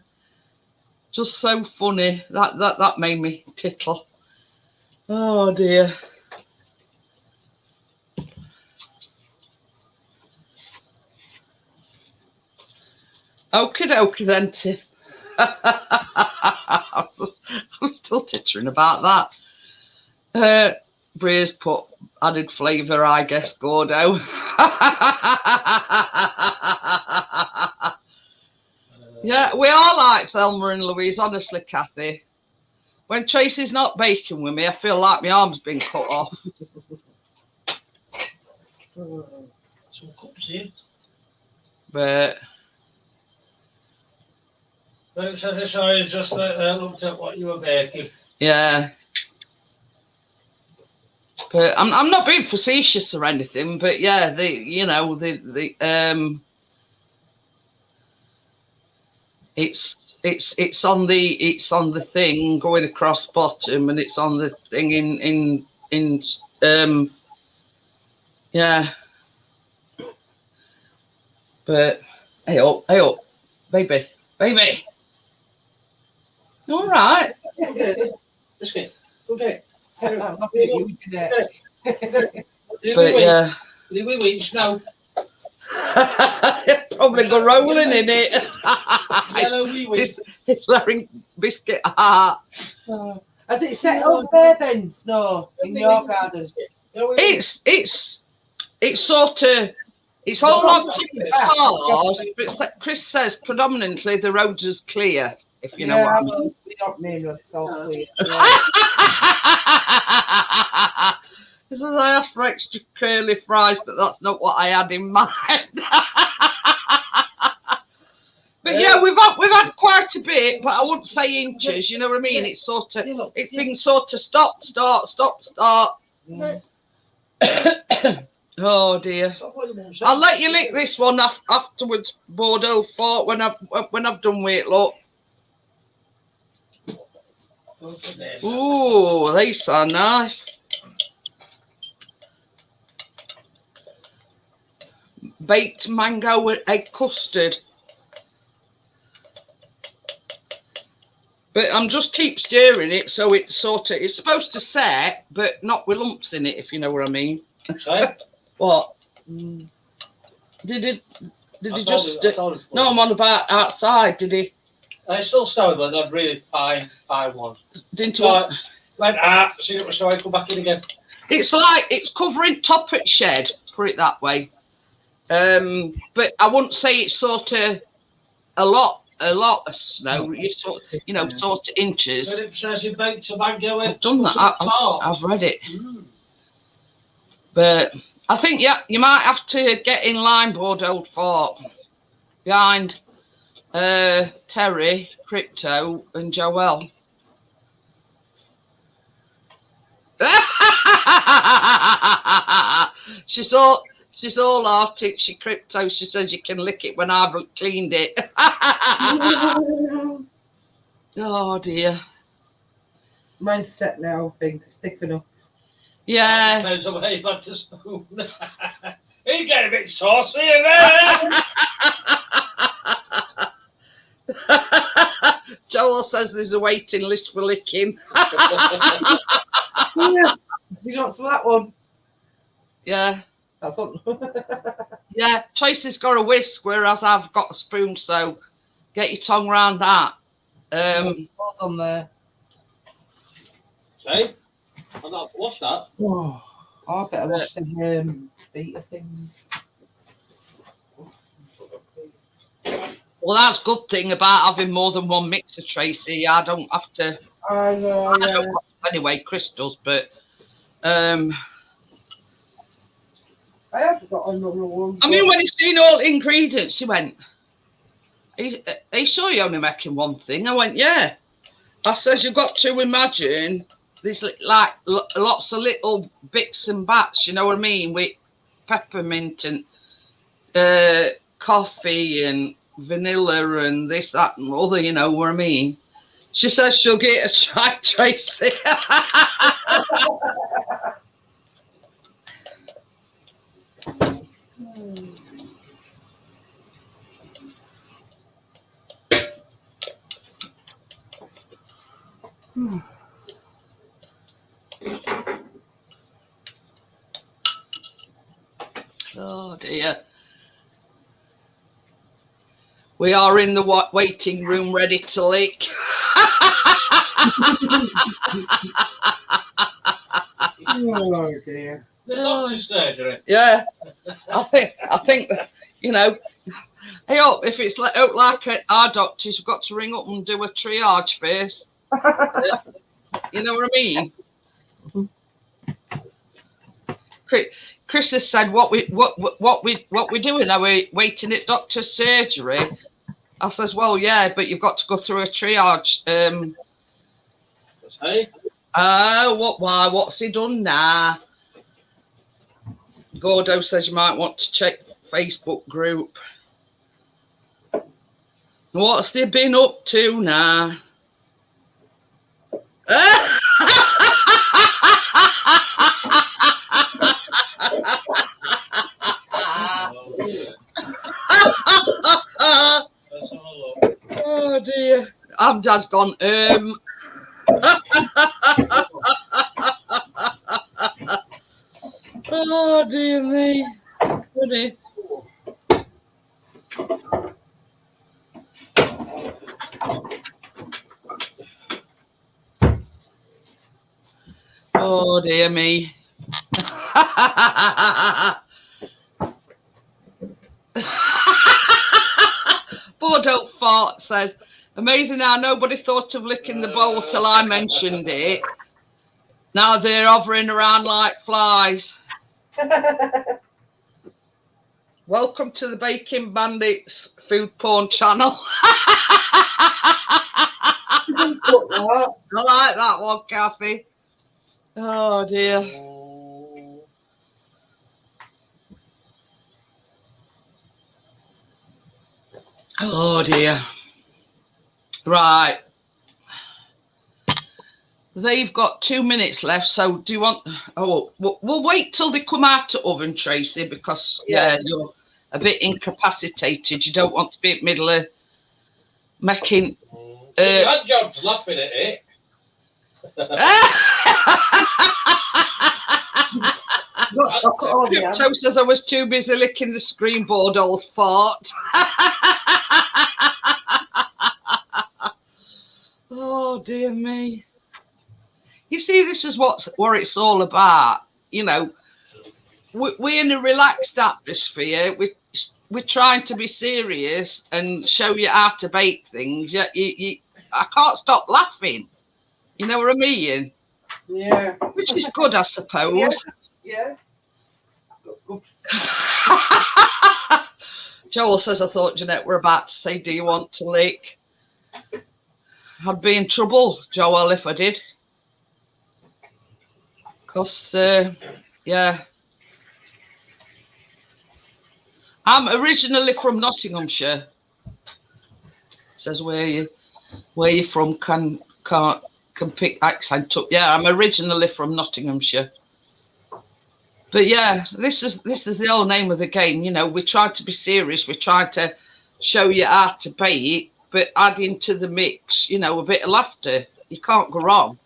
Just so funny. That made me tickle. Oh dear. Okie dokie then, Tiff. I'm still tittering about that. Bree's put added flavour, I guess, Gordo. Yeah, we are like Thelma and Louise, honestly, Kathy. When Tracy's not baking with me, I feel like my arm's been cut off. Some cups here. But Thanks, I just looked at what you were baking. yeah. But I'm not being facetious or anything, but yeah, it's on the thing going across bottom, and it's on the thing in yeah. But hey up, baby. All right. Okay. Okay. But yeah. No. Probably go rolling in it. It's Larry biscuit heart. Has it set over there then, Snow, in your garden? It's sort of, it's all on cars, but Chris says predominantly the roads is clear, if you know what I mean. We don't mean it's all clear. He says I asked for extra curly fries, but that's not what I had in mind. But yeah, we've had quite a bit, but I wouldn't say inches. You know what I mean? It's sort of, it's been sort of stop, start. Yeah. Oh dear! I'll let you lick this one afterwards, Bordeaux Fort, when I've done with it. Look. Ooh, these are nice. Baked mango with egg custard. But I'm just keep stirring it, so it's sort of, it's supposed to set, but not with lumps in it, if you know what I mean. Sorry? What? Did he just? No, I'm on about outside. Did he? I still started, but they're really fine ones. Didn't so I went out, see it, so I come back in again. It's like it's covering top at shed, put it that way. But I wouldn't say it's sort of a lot of snow. You sort of inches. But it says you baked a mango. I've done that. I've read it. But I think you might have to get in line, Bordeaux Fort, behind Terry, Crypto, and Joelle. She's all arty. She Crypto. She says you can lick it when I've cleaned it. Oh dear. Mine's set now, I think. It's thick enough. Yeah. Depends on where you've had the spoon. You get a bit saucy in there. Joel says there's a waiting list for licking. Yeah. You don't smell that one. Yeah. That's not. Yeah. Tracy's got a whisk, whereas I've got a spoon. So get your tongue round that. What's on there? Say, I've not washed that. Oh, I better wash the beater thing. Well, that's a good thing about having more than one mixer, Tracy. I don't have to. I know. I don't anyway, Chris does, but I have got another one. I mean, when he's seen all the ingredients, he went, "Are you sure you're only making one thing?" I went, "Yeah." I says you've got to imagine there's like lots of little bits and bats, you know what I mean, with peppermint and coffee and vanilla and this, that and other, you know what I mean. She says she'll get a try, Tracy. Oh dear. We are in the waiting room ready to leak. Oh dear. The doctor's surgery. Yeah. I think that, you know, hey up, if it's like our doctors, we've got to ring up and do a triage first. You know what I mean? Chris has said, what we doing? Are we waiting at doctor's surgery? I says, well, yeah, but you've got to go through a triage. Hey? Why? What's he done now? Gordo says you might want to check Facebook group. What's they been up to now? Oh dear. Dad's gone, oh dear me. Goody. Oh dear me. Bordeaux Fart says, amazing how nobody thought of licking the bowl till I mentioned it. Now they're hovering around like flies. Welcome to the Baking Bandits food porn channel. I like that one, Kathy. Oh dear. Oh dear. Right. They've got 2 minutes left, so do you want... Oh, we'll wait till they come out of the oven, Tracy, because, yeah, you're a bit incapacitated. You don't want to be in the middle of making... That John's laughing at it. Crypto says I was too busy licking the screen board, old fart. Oh, dear me. You see, this is what it's all about. You know, we're in a relaxed atmosphere. We're trying to be serious and show you how to bake things. I can't stop laughing. You know what I mean? Yeah. Which is good, I suppose. Yeah. Good. Joel says, I thought Jeanette were about to say, do you want to lick? I'd be in trouble, Joel, if I did. Because, yeah. I'm originally from Nottinghamshire. Says where you from can pick accent up. Yeah, I'm originally from Nottinghamshire. But yeah, this is the whole name of the game. You know, we try to be serious. We try to show you how to bake, but add into the mix, you know, a bit of laughter. You can't go wrong.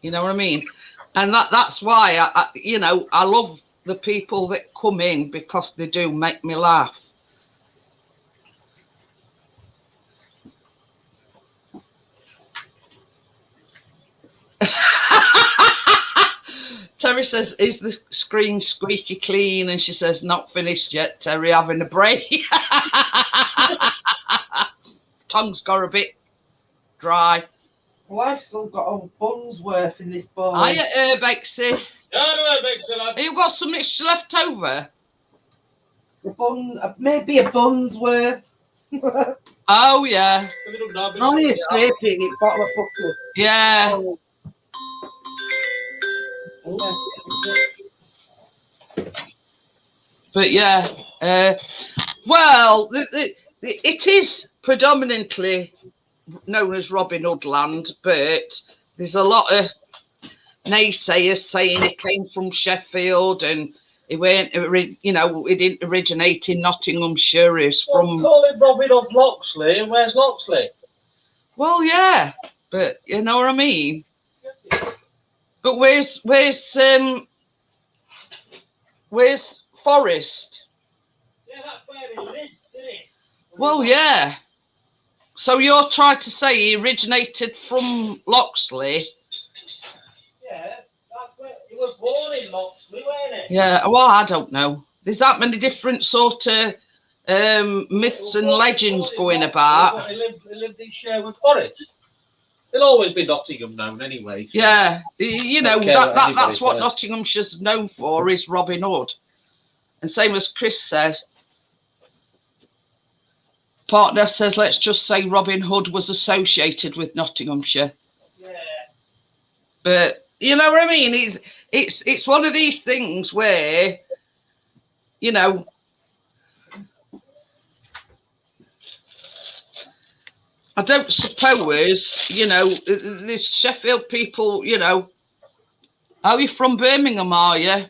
You know what I mean? And that's why I love the people that come in, because they do make me laugh. Terry says, is the screen squeaky clean? And she says, not finished yet, Terry, having a break. Tongue's got a bit dry. Well, I've still got a bun's worth in this bowl. Hiya, Bexy. You've got some extra left over? Maybe a bun's worth. Oh, yeah. Only a scraping it, bottom of buckle. Yeah. But yeah, well, it is predominantly known as Robin Hood land, but there's a lot of naysayers saying it came from Sheffield and it went, you know, it didn't originate in Nottinghamshire. It's from. Call it Robin Hood Loxley, and where's Loxley? Well, yeah, but you know what I mean. But where's Forest? Yeah, that's where he lived, didn't it? Well, yeah. So you're trying to say he originated from Loxley? Yeah, that's where he was born in Loxley, wasn't he? Yeah, well, I don't know. There's that many different sort of myths and legends going about. He lived in Sherwood Forest. He'll always be Nottingham known anyway. So. Yeah, you know, that's what says. Nottinghamshire's known for, is Robin Hood. And same as Chris says. Partner says, let's just say Robin Hood was associated with Nottinghamshire. Yeah. But you know what I mean? It's one of these things where, you know, I don't suppose, you know, there's Sheffield people, you know. Are you from Birmingham, are you?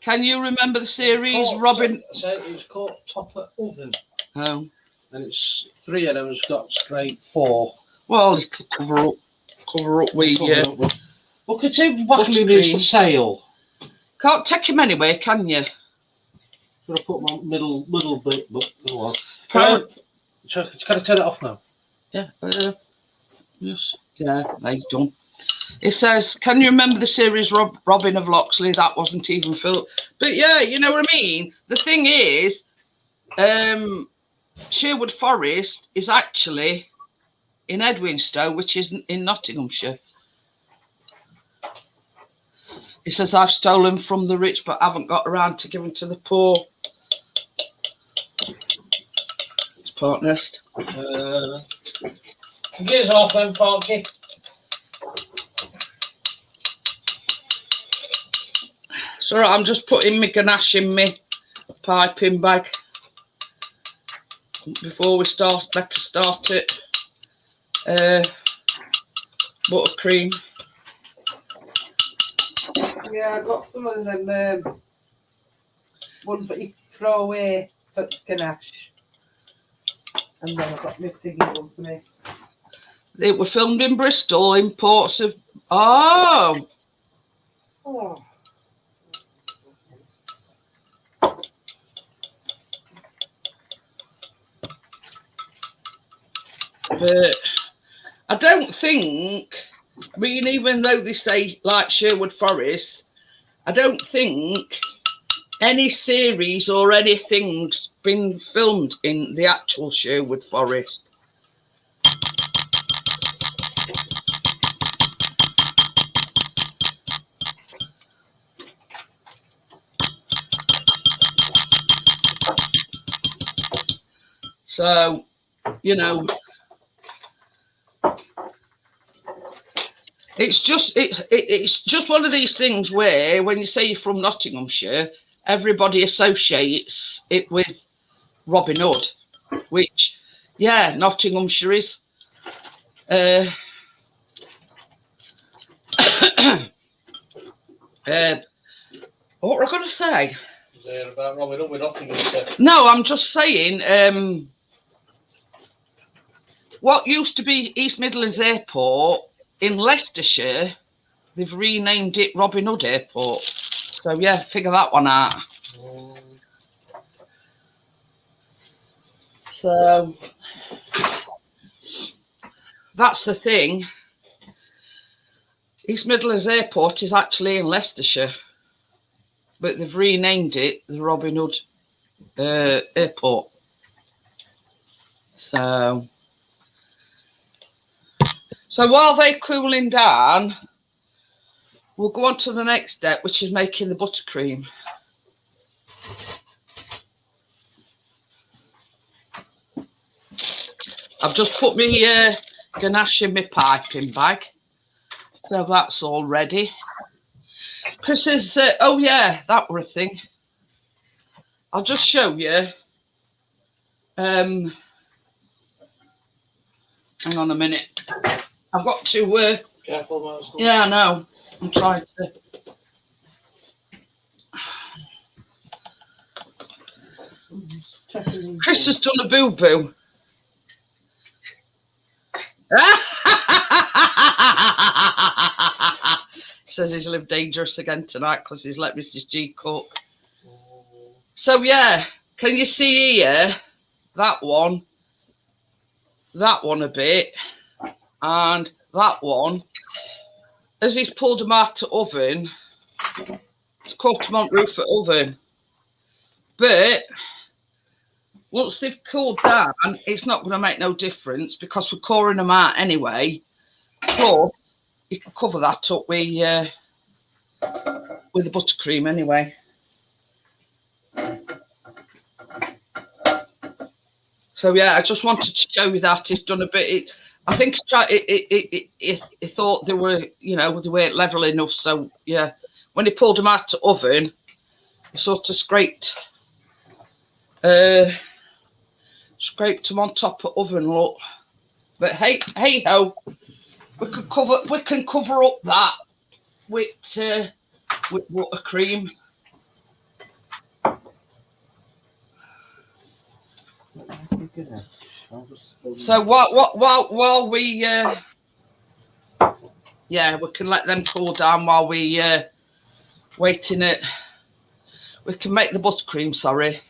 Can you remember the series Robin? So it's called Topper Oven. Oh. And it's 3 of them's got straight 4. Well, just cover up with you. Look at him battling his sail. Can't take him anywhere, can you? Gotta put my middle bit, but go on. Can I turn it off now? Yeah. Yes. Yeah, they've done. It says, can you remember the series Robin of Loxley? That wasn't even filmed. But yeah, you know what I mean? The thing is, Sherwood Forest is actually in Edwinstowe, which is in Nottinghamshire. It says, I've stolen from the rich, but haven't got around to giving to the poor. It's partners. Get off then, Parky. So I'm just putting my ganache in my piping bag before we start. Better start it. Buttercream. Yeah, I got some of them ones that you throw away for ganache. And then I got my thingy one for me. They were filmed in Bristol in ports of. Oh. But I don't think, I mean, even though they say like Sherwood Forest, I don't think any series or anything's been filmed in the actual Sherwood Forest. So, you know, it's just one of these things where when you say you're from Nottinghamshire, everybody associates it with Robin Hood, which, yeah, Nottinghamshire is. What were I going to say? About Robin Hood with Nottinghamshire. No, I'm just saying. What used to be East Midlands Airport in Leicestershire, they've renamed it Robin Hood Airport. So yeah, figure that one out. So that's the thing. East Midlands Airport is actually in Leicestershire, but they've renamed it the Robin Hood Airport. So while they're cooling down, we'll go on to the next step, which is making the buttercream. I've just put my ganache in my piping bag. So that's all ready. Chris is, oh yeah, that were a thing. I'll just show you. Hang on a minute. I've got to. Careful, Marcel. Yeah, I know. I'm trying to. Chris has done a boo-boo. He says he's lived dangerous again tonight because he's let Mrs. G cook. So yeah, can you see here? That one a bit, and that one. As he's pulled them out of oven, it's cooked them on roof of oven. But once they've cooled down, it's not going to make no difference because we're coring them out anyway. But you can cover that up with the buttercream anyway. So yeah, I just wanted to show you that he's done a bit. I think he thought they were, you know, they weren't level enough. So yeah, when he pulled them out of the oven, he sort of scraped them on top of oven. Look, but hey ho, we can cover up that with buttercream. So while we yeah, we can let them cool down while we waiting it. We can make the buttercream. Sorry.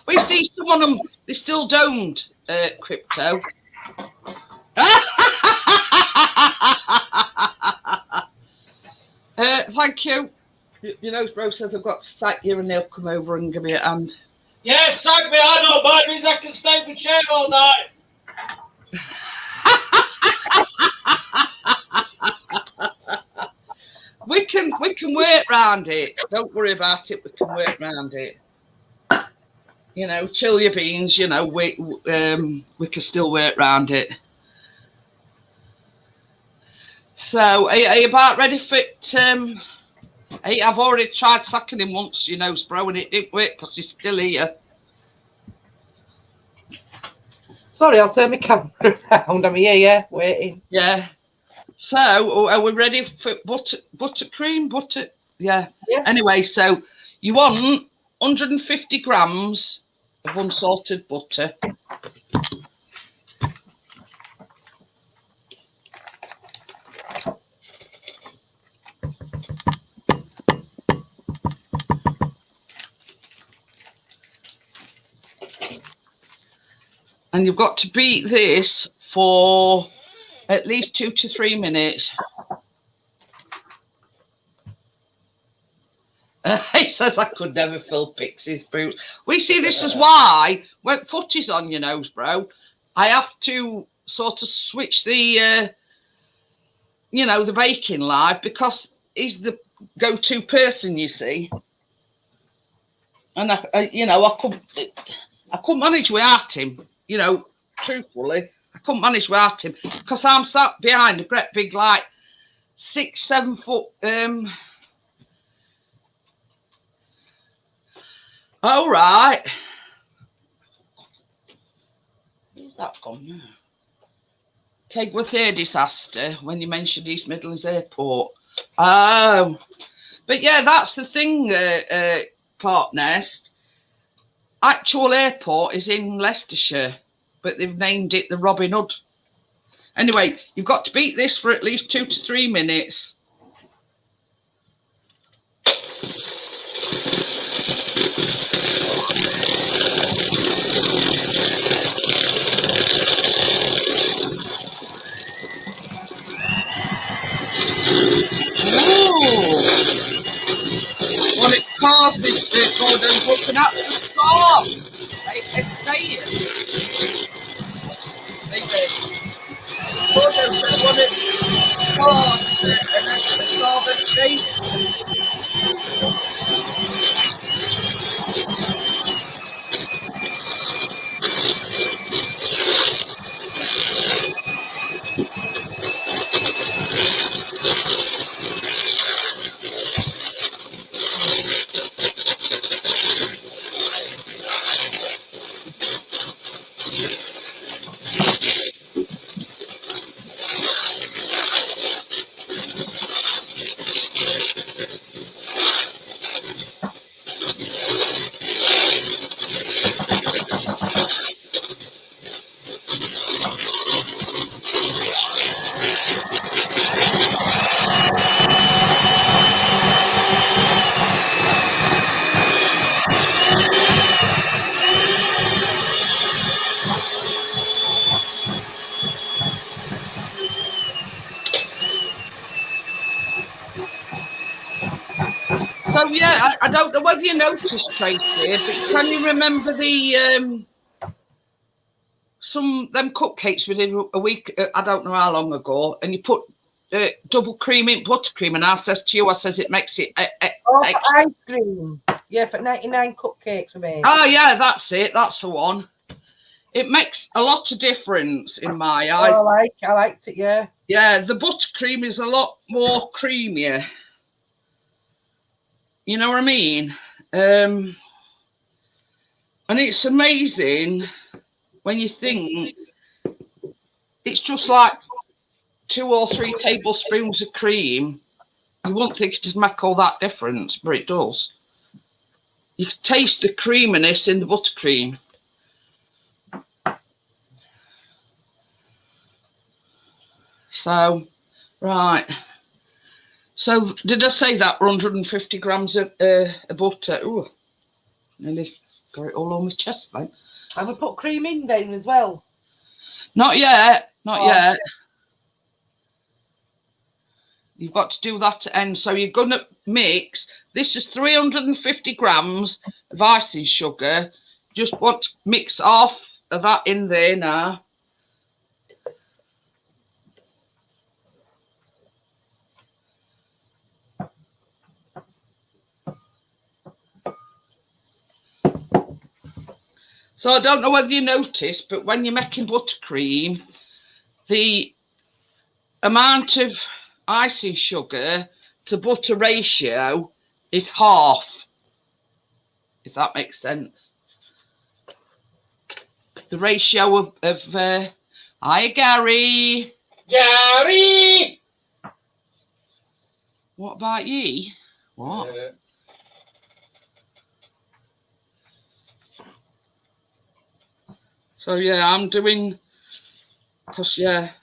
We see some of them. They still don't. Crypto. Thank you. You know, bro says I've got to sit here and they'll come over and give me a hand. Yeah, sack me. I don't mind. Means I can stay in the chair all night. We can work round it. Don't worry about it. We can work round it. You know, chill your beans. You know, we can still work round it. So, are you about ready for it? Hey, I've already tried sacking him once, you know, bro, and it didn't work because he's still here. Sorry, I'll turn my camera around. I'm here, yeah, waiting. Yeah. So, are we ready for buttercream? Yeah. Anyway, so you want 150 grams of unsalted butter. And you've got to beat this for at least 2 to 3 minutes. He says I could never fill Pixie's boot. We see this is why when footy's on your nose, bro, I have to sort of switch the, you know, the baking live because he's the go-to person, you see. And you know, I couldn't manage without him. You know, truthfully, I couldn't manage without him because I'm sat behind a great big, like 6-7 foot. All right. Where's that gone now? Kegworth Air disaster when you mentioned East Midlands Airport. Oh, but yeah, that's the thing, Park Nest. Actual airport is in Leicestershire, but they've named it the Robin Hood. Anyway, you've got to beat this for at least 2 to 3 minutes. Well, it causes the golden hook and that's the storm. It's saying. Golden hook when it causes and then the storm is saying. So yeah, I don't know whether you noticed, Tracy, but can you remember the them cupcakes we did a week? I don't know how long ago, and you put double cream in buttercream, and I says to you, I says it makes it ice cream. Yeah, for 99 cupcakes we made. Oh yeah, that's it. That's the one. It makes a lot of difference in my eyes. Oh, I liked it, yeah. Yeah, the buttercream is a lot more creamier. You know what I mean? And it's amazing when you think it's just like 2 or 3 tablespoons of cream. You wouldn't think it would make all that difference, but it does. You can taste the creaminess in the buttercream. So, right. So, did I say that 150 grams of butter? Ooh, nearly got it all on my chest then. Have we put cream in then as well? Not yet. Not yet. Okay. You've got to do that to end. So you're going to mix. This is 350 grams of icing sugar. Just want to mix half of that in there now. So I don't know whether you noticed, but when you're making buttercream, the amount of icing sugar to butter ratio is half, if that makes sense. The ratio of hi Gary. Gary! What about ye? What? So yeah, I'm doing, because yeah,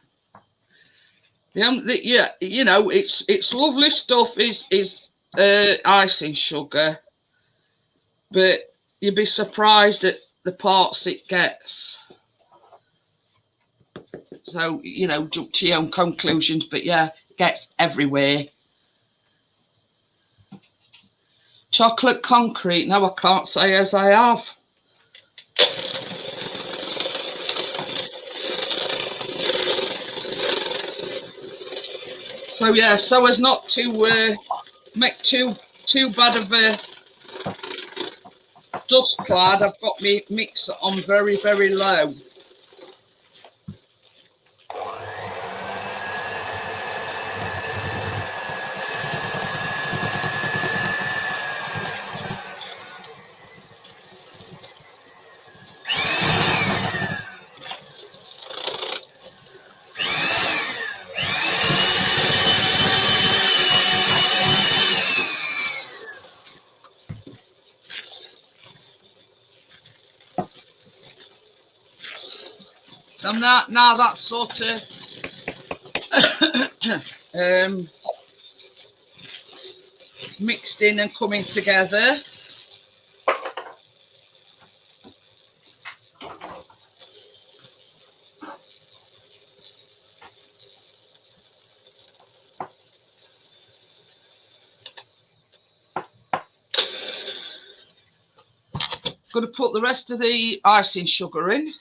you know, it's lovely stuff. Is icing sugar, but you'd be surprised at the parts it gets. So you know, jump to your own conclusions. But yeah, it gets everywhere. Chocolate concrete. No, I can't say as I have. So yeah, so as not to make too bad of a dust cloud, I've got my mixer on very, very low. And now that's sort of mixed in and coming together. Going to put the rest of the icing sugar in.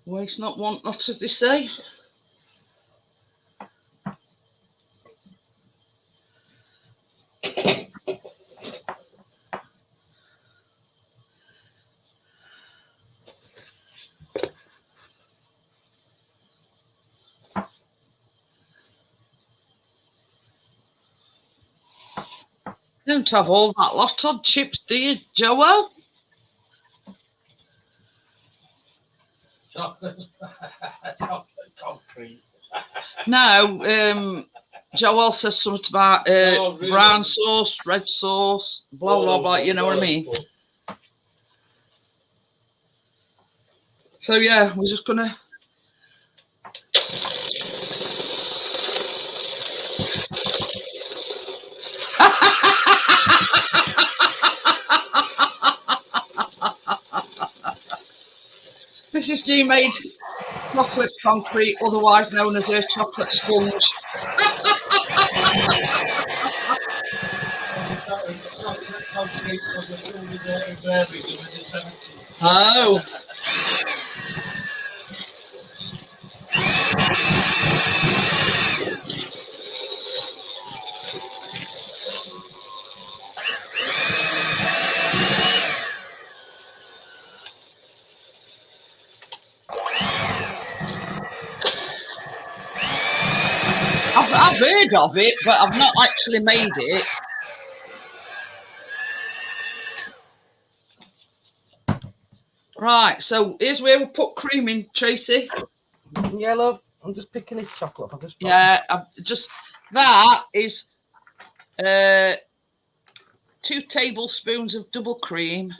Waste not, want not, as they say. Don't have all that lot of chips, do you, Joel? Chocolate concrete. No, Joel says something about really? Brown sauce, red sauce, blah, blah, blah, you know what I mean? So, yeah, we're just going to Mrs. G made chocolate concrete, otherwise known as her chocolate sponge. Oh. I've heard of it, but I've not actually made it. Right, so here's where we'll put cream in, Tracy. Yeah, love. I'm just picking this chocolate up. That is 2 tablespoons of double cream.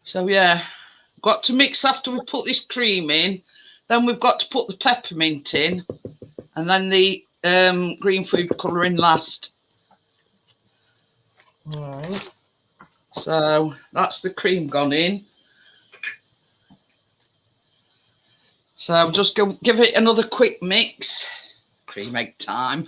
So yeah, got to mix after we put this cream in. Then we've got to put the peppermint in, and then the green food colour in last. All right. So that's the cream gone in. So I'll just go give it another quick mix. Cream egg time.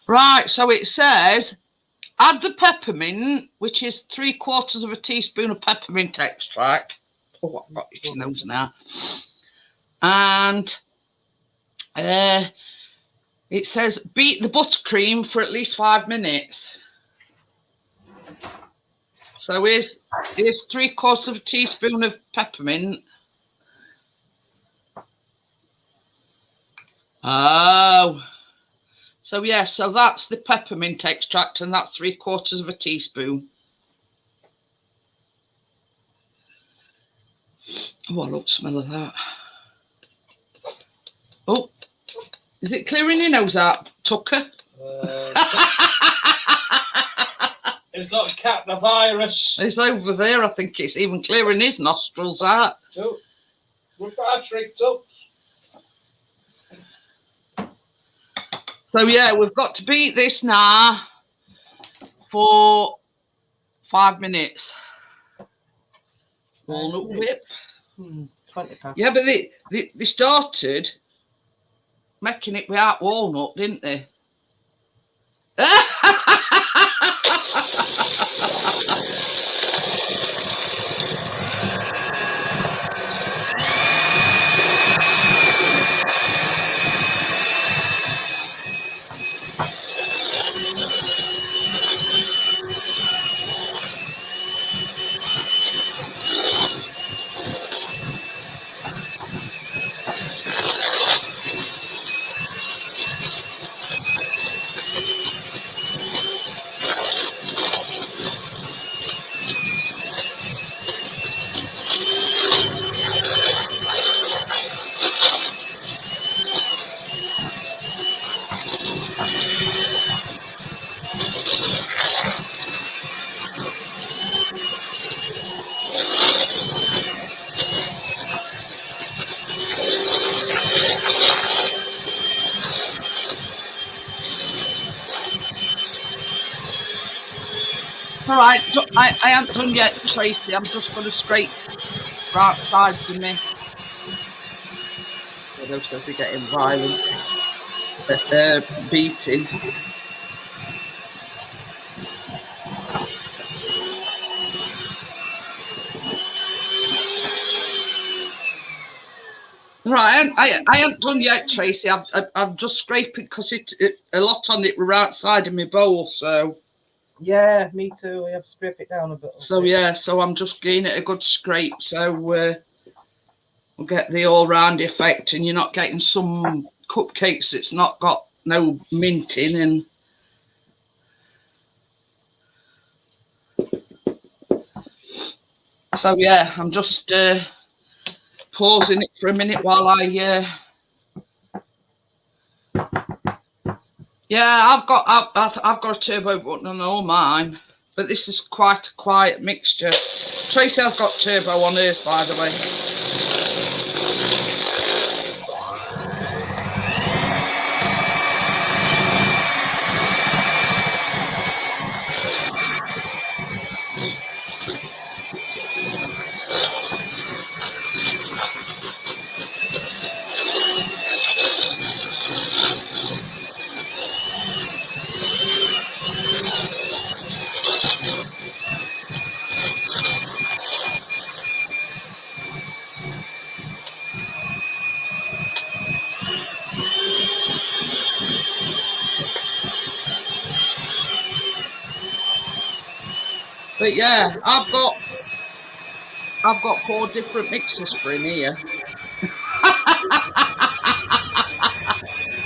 Right, so it says add the peppermint, which is 3/4 teaspoon of peppermint extract. Oh, I've got itchy nose now. And it says beat the buttercream for at least 5 minutes. So here's 3/4 teaspoon of peppermint. Oh. So yeah, so that's the peppermint extract, and that's 3/4 teaspoon. Oh, I love the smell of that. Oh, is it clearing your nose out, Tucker? It's got cat the virus. It's over there. I think it's even clearing his nostrils out. So, we've got a tricked up. So yeah, we've got to beat this now for 5 minutes. Walnut whip. 20 pounds. Yeah, but they started making it without walnut, didn't they? All right, I haven't done yet, Tracy. I'm just going to scrape right sides of me. Those says they're getting violent. Beating. Right, I haven't done yet, Tracy. I'm just scraping because a lot on it were outside of my bowl, so. Yeah, me too. I have to scrape it down a bit. So yeah, so I'm just getting it a good scrape, so we'll get the all-round effect, and you're not getting some cupcakes that's not got no mint in. And so yeah, I'm just pausing it for a minute while I yeah, I've got a turbo button on all mine, but this is quite a quiet mixture. Tracy has got turbo on hers, by the way. But yeah, I've got 4 different mixes for him here.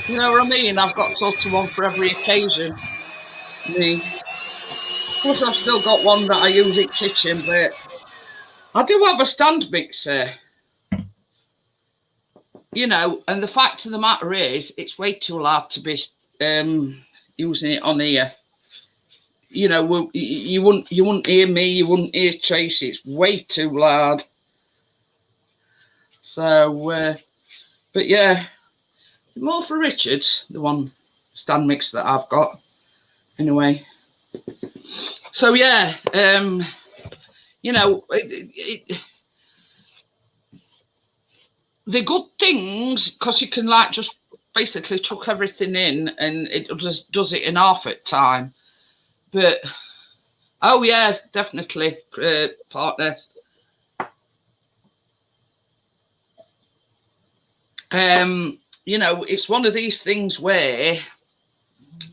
You know what I mean? I've got sort of one for every occasion. Me. Of course, I've still got one that I use in kitchen, but I do have a stand mixer. You know, and the fact of the matter is, it's way too loud to be using it on here. You know, you wouldn't hear me, you wouldn't hear Tracy. It's way too loud. So, but yeah, more for Richard's, the one stand mix that I've got. Anyway, so yeah, you know, the good things, because you can like just basically chuck everything in, and it just does it in half at time. But oh yeah, definitely, partner. You know, it's one of these things where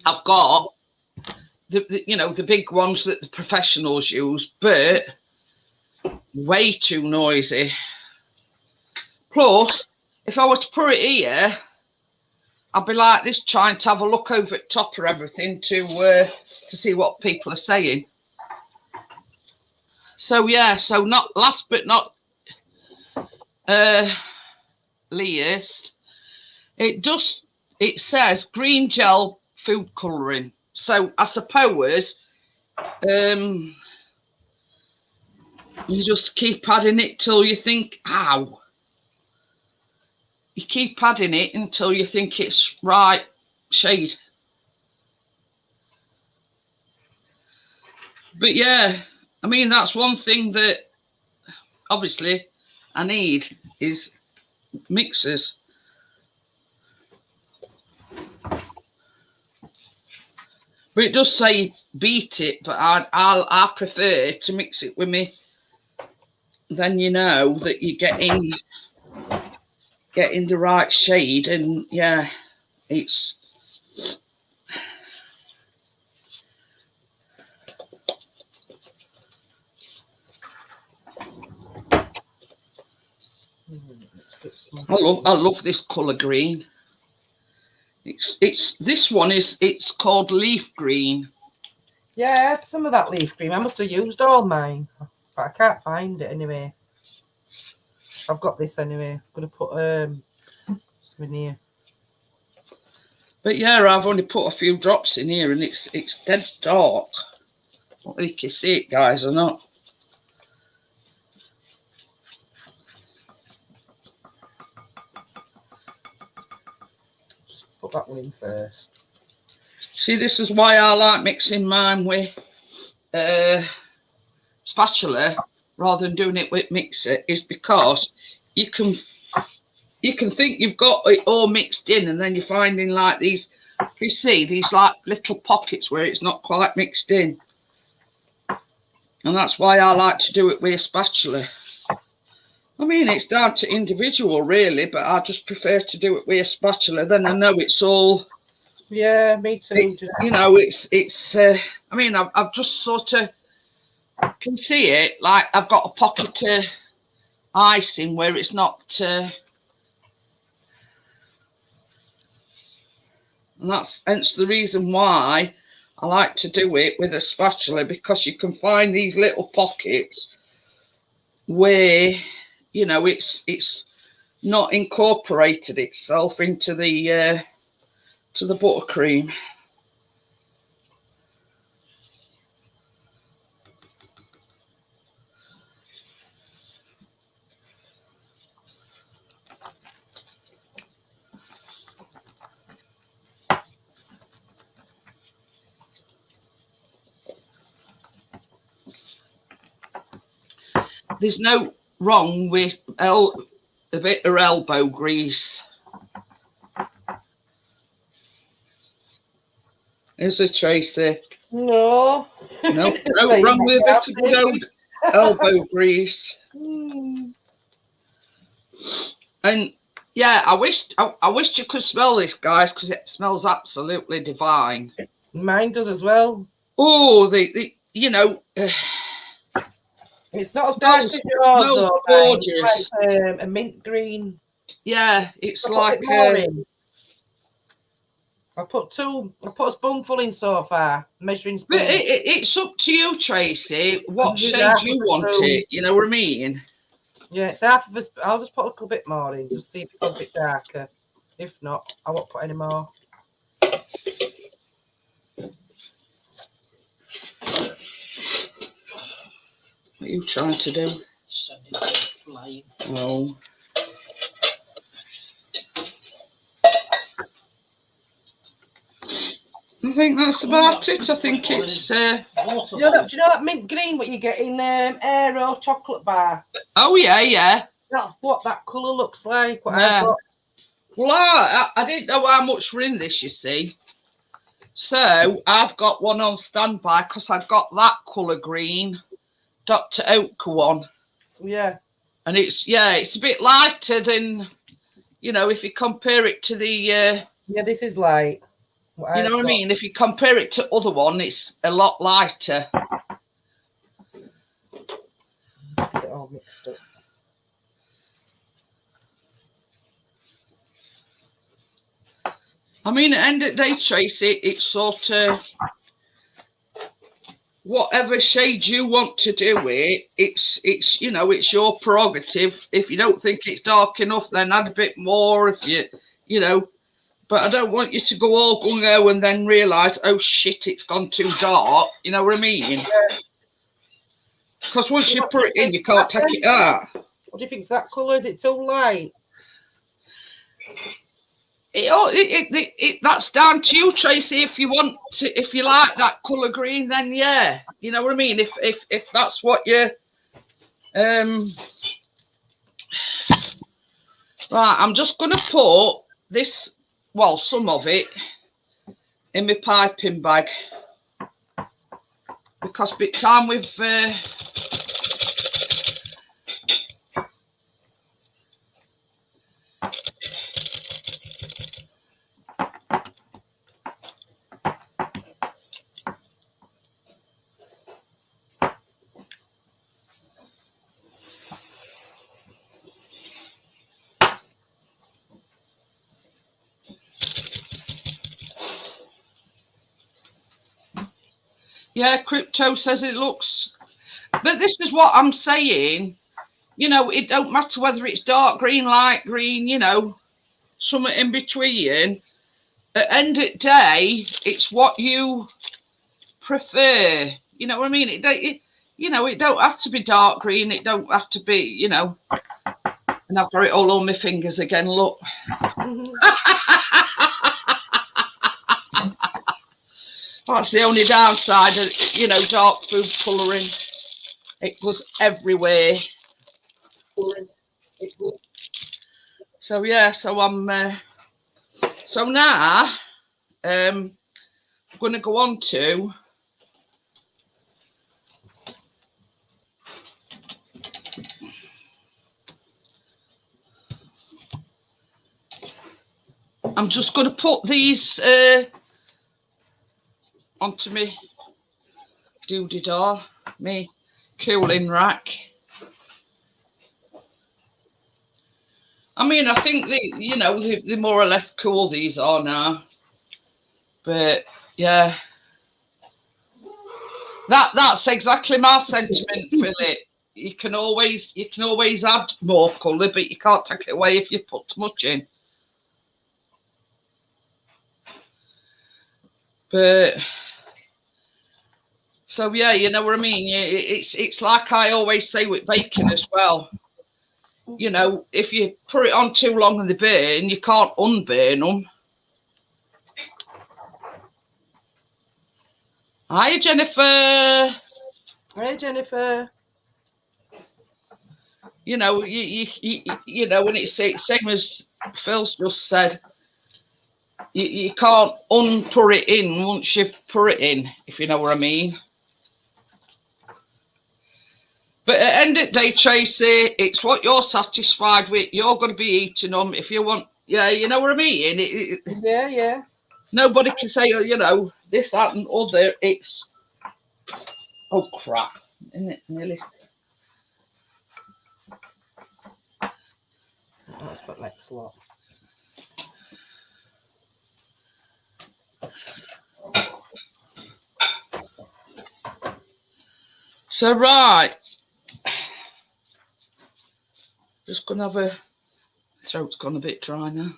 I've got the you know, the big ones that the professionals use, but way too noisy. Plus, if I were to put it here, I'd be like this, trying to have a look over at top of everything to see what people are saying. So yeah, so not last but not least, it says green gel food colouring. So I suppose you just keep adding it till you think, ow. You keep adding it until you think it's right shade. But yeah, I mean, that's one thing that obviously I need is mixers. But it does say beat it, but I prefer to mix it with me. Then you know that you're getting the right shade, and yeah, it's I love this colour green. It's this one it's called leaf green. Yeah, I had some of that leaf green. I must have used all mine, but I can't find it anyway. I've got this anyway. I'm gonna put some in here. But yeah, I've only put a few drops in here, and it's dead dark. I don't know if you see it, guys, or not. Just put that one in first. See, this is why I like mixing mine with spatula rather than doing it with mixer, is because you can think you've got it all mixed in, and then you're finding like these, you see these like little pockets where it's not quite mixed in. And that's why I like to do it with a spatula. I mean, it's down to individual, really, but I just prefer to do it with a spatula. Then I know it's all. Yeah, me too. You know, it's. I mean, I've just sort of can see it like I've got a pocket of icing where it's not. And that's hence the reason why I like to do it with a spatula, because you can find these little pockets where, you know, it's not incorporated itself into the to the buttercream. There's no wrong with a bit of elbow grease. Is there, Tracy? No. No, no wrong with a bit of good old elbow grease. And yeah, I wished you could smell this, guys, because it smells absolutely divine. Mine does as well. Oh, the you know. It's not as dark as yours, though. Gorgeous. It's like a mint green. Yeah, it's like I put a spoonful in so far, measuring spoon. But it's up to you, Tracy, what shade you want it. You know what I mean? Yeah, it's half of a. I'll just put a little bit more in, just see if it goes a bit darker. If not, I won't put any more. What are you trying to do? Send it flying. Oh. I think that's about it. I think it's. Do you know that mint green what you get in Aero chocolate bar? Oh yeah. That's what that colour looks like. What Yeah. I've got. Well, I didn't know how much were in this, you see. So I've got one on standby because I've got that colour green, Dr. Oetker one. Yeah. And it's a bit lighter than, you know, if you compare it to the. Yeah, this is light. You know what I mean? If you compare it to other one, it's a lot lighter. Get it all mixed up. I mean, at the end of the day, Tracy, it's sort of whatever shade you want to do it. It's you know, it's your prerogative. If you don't think it's dark enough, then add a bit more. If you know. But I don't want you to go all gung-ho and then realise, oh shit, it's gone too dark. You know what I mean? Because once you put it in, you can't take it out. What do you think of that colour? Is it too light? That's down to you, Tracy. If you want to, if you like that colour green, then yeah, you know what I mean. If that's what you right, I'm just gonna put this. Well, some of it in my piping bag because by the time we've yeah, Crypto says it looks, but this is what I'm saying. You know, it don't matter whether it's dark green, light green, you know, somewhere in between. At the end of the day, it's what you prefer. You know what I mean? You know, it don't have to be dark green. It don't have to be, you know. And I've got it all on my fingers again. Look. That's the only downside of, you know, dark food colouring. It goes everywhere. So yeah, so I'm so now I'm going to go on to I'm just going to put these onto me doody-dar, me cooling rack. I mean, I think they're more or less cool, these are now. But yeah, that's exactly my sentiment, Philip. You can always add more colour, but you can't take it away if you put too much in. But so yeah, you know what I mean. It's like I always say with baking as well. You know, if you put it on too long in the burn, you can't unburn them. Hi, Jennifer. Hi, Jennifer. You know, you know, when it's same as Phil's just said, you can't unput it in once you've put it in, if you know what I mean. But at the end of the day, Tracy, it's what you're satisfied with. You're going to be eating them. If you want, yeah, you know what I mean? Yeah. Nobody can say, you know, this, that, and other. It's, oh, crap. Isn't it nearly? That's what next lot. So, right. Just going to have a, throat's gone a bit dry now.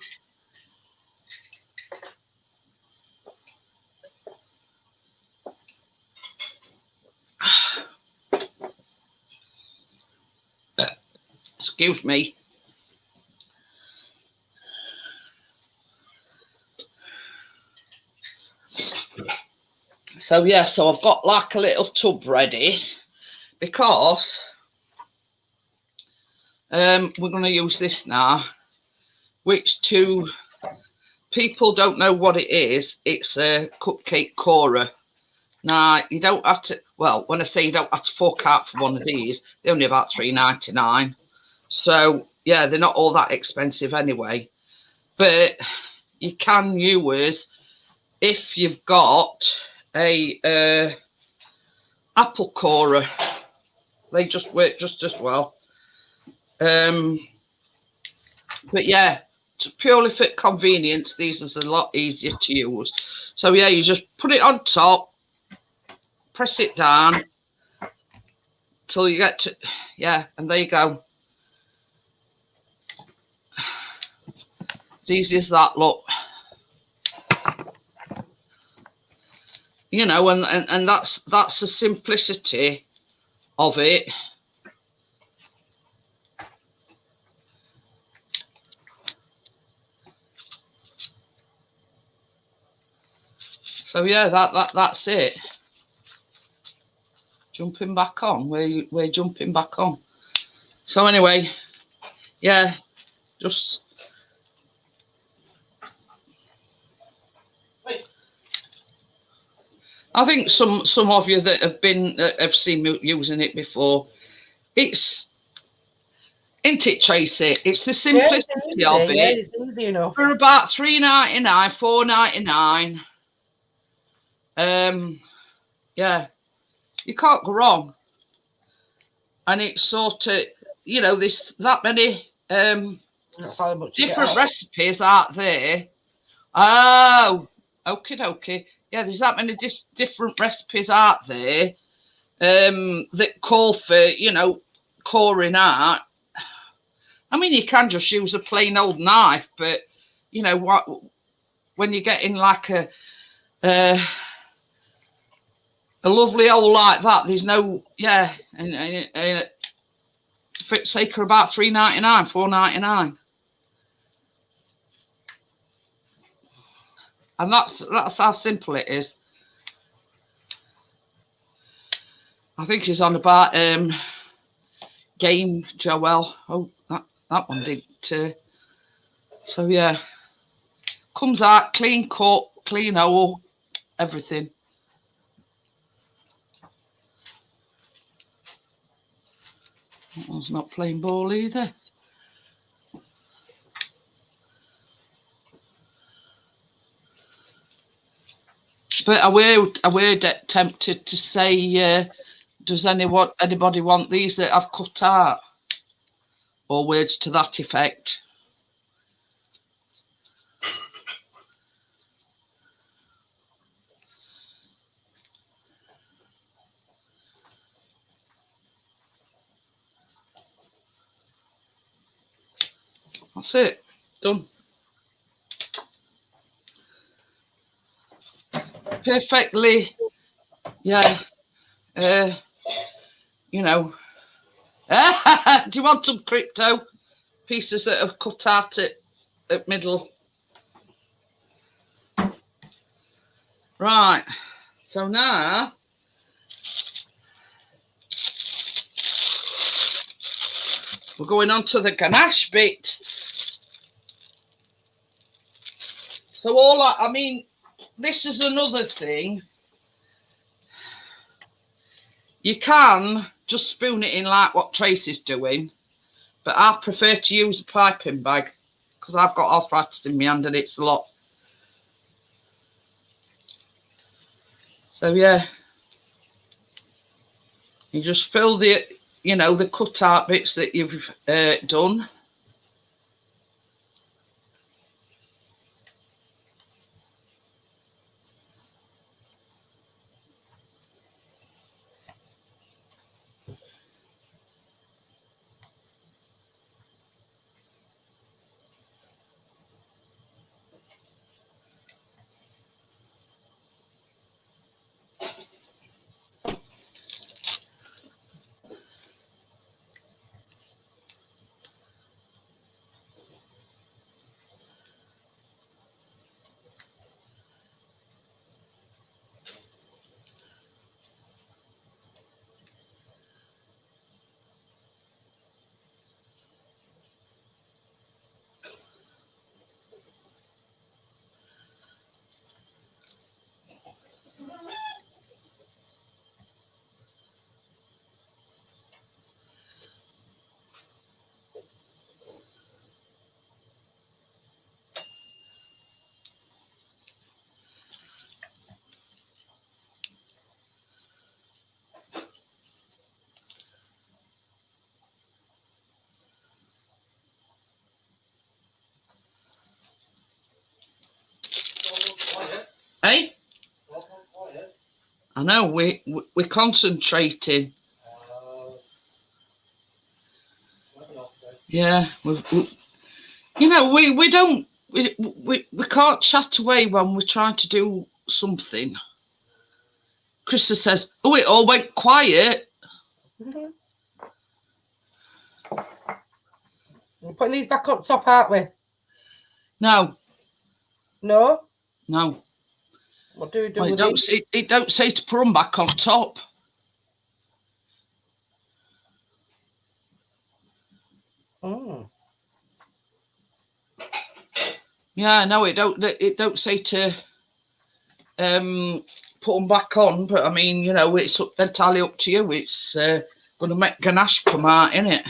Excuse me. So yeah, so I've got like a little tub ready because we're going to use this now, which to people don't know what it is. It's a cupcake corer. Now you don't have to. Well, when I say you don't have to fork out for one of these, they're only about $3.99. So yeah, they're not all that expensive anyway. But you can use if you've got a apple corer. They just work just as well. But yeah, purely for convenience, these are a lot easier to use. So yeah, you just put it on top, press it down till you get to, yeah, and there you go. It's easy as that, look. You know, and that's the simplicity of it. So yeah, that's it. Jumping back on, we're jumping back on. So anyway, yeah, just I think some of you that have seen me using it before, isn't it, Tracy? It's the simplicity of it. Yeah, it's easy enough. For about $3.99, $4.99. Yeah, you can't go wrong. And it's sort of, you know, there's that many different recipes out there. Oh, okay. Yeah, there's that many different recipes out there that call for, you know, coring out. I mean, you can just use a plain old knife, but you know what? When you're getting like a lovely old like that, there's no, yeah, and for its sake, are about $3.99, $4.99, and that's how simple it is. I think he's on about Game Joel. Oh, that one did. So yeah, comes out clean cut, clean oil, everything. That one's not plain ball either. But I were tempted to say, does anybody want these that I've cut out? Or words to that effect. That's it. Done. Perfectly. Yeah. You know. Do you want some crypto pieces that are cut out at middle? Right. So now we're going on to the ganache bit. So I mean, this is another thing. You can just spoon it in like what Tracy's doing, but I prefer to use a piping bag because I've got arthritis in my hand and it's a lot. So yeah, you just fill the cut out bits that you've done. Hey, I know we're concentrating. Yeah, we can't chat away when we're trying to do something. Krista says, "Oh, it all went quiet." Mm-hmm. We're putting these back up top, aren't we? No. No. No. What do we do? Well, with it don't say to put them back on top. Oh. Yeah, no, it don't say to put them back on. But I mean, it's entirely up to you. It's going to make ganache come out, innit?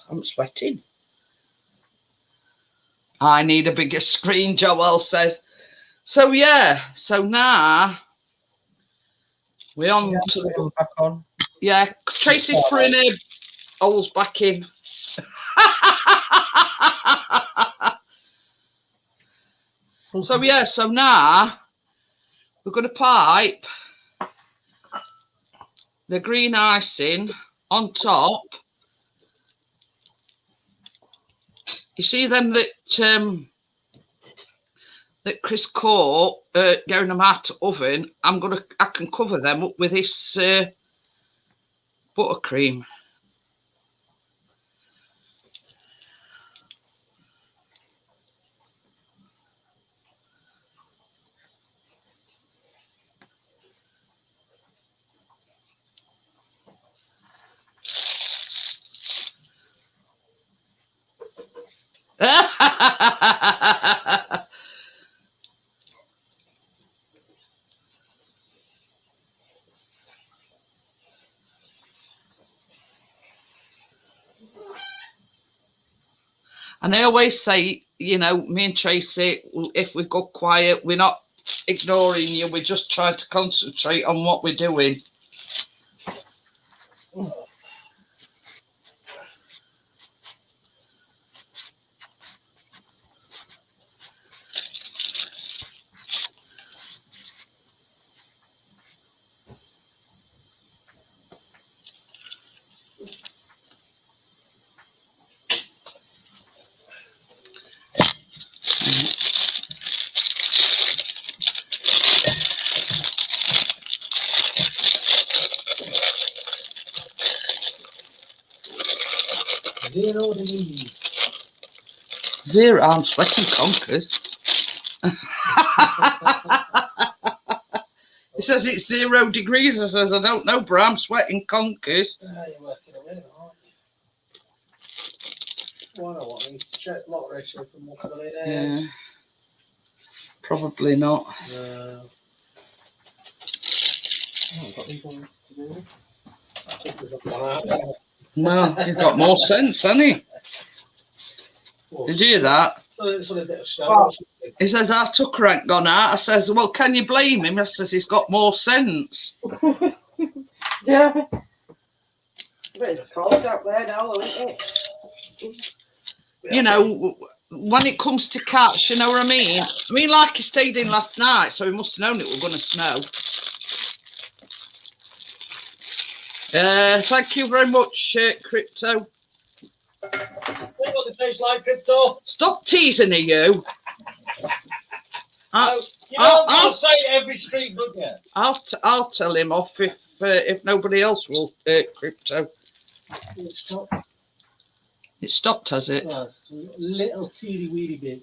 I'm sweating. I need a bigger screen, Joel says. So yeah, so now we're on to the back on. Yeah, Tracy's putting her holes back in. So yeah, so now we're going to pipe the green icing on top. You see them that Chris caught getting them out of the oven. I can cover them up with this buttercream. And I always say, me and Tracy, if we go quiet, we're not ignoring you. We're just trying to concentrate on what we're doing. Zero degrees. Zero. I'm sweating conkers. He says it's 0 degrees. I says, I don't know, bro. I'm sweating conkers. You're working away, aren't you? Well, I know what I mean. Check lot ratio from Muscovado. Yeah. Probably not. Oh, I've got these ones to do. I think there's a one out there. No, he's got more sense, hasn't he? Did you hear that? It's only a bit of snow. He says, our tucker ain't gone out. I says, well, can you blame him? I says, he's got more sense. Yeah. It's cold out there now, isn't it? You know, when it comes to cats, you know what I mean? I mean, like he stayed in last night, so he must have known it was going to snow. Thank you very much, Crypto. What it tastes like, Crypto? Stop teasing, you. I'll say it every street, don't you? I'll tell him off if nobody else will. Crypto. It stopped, has it? Yeah, little teeny weeny bit.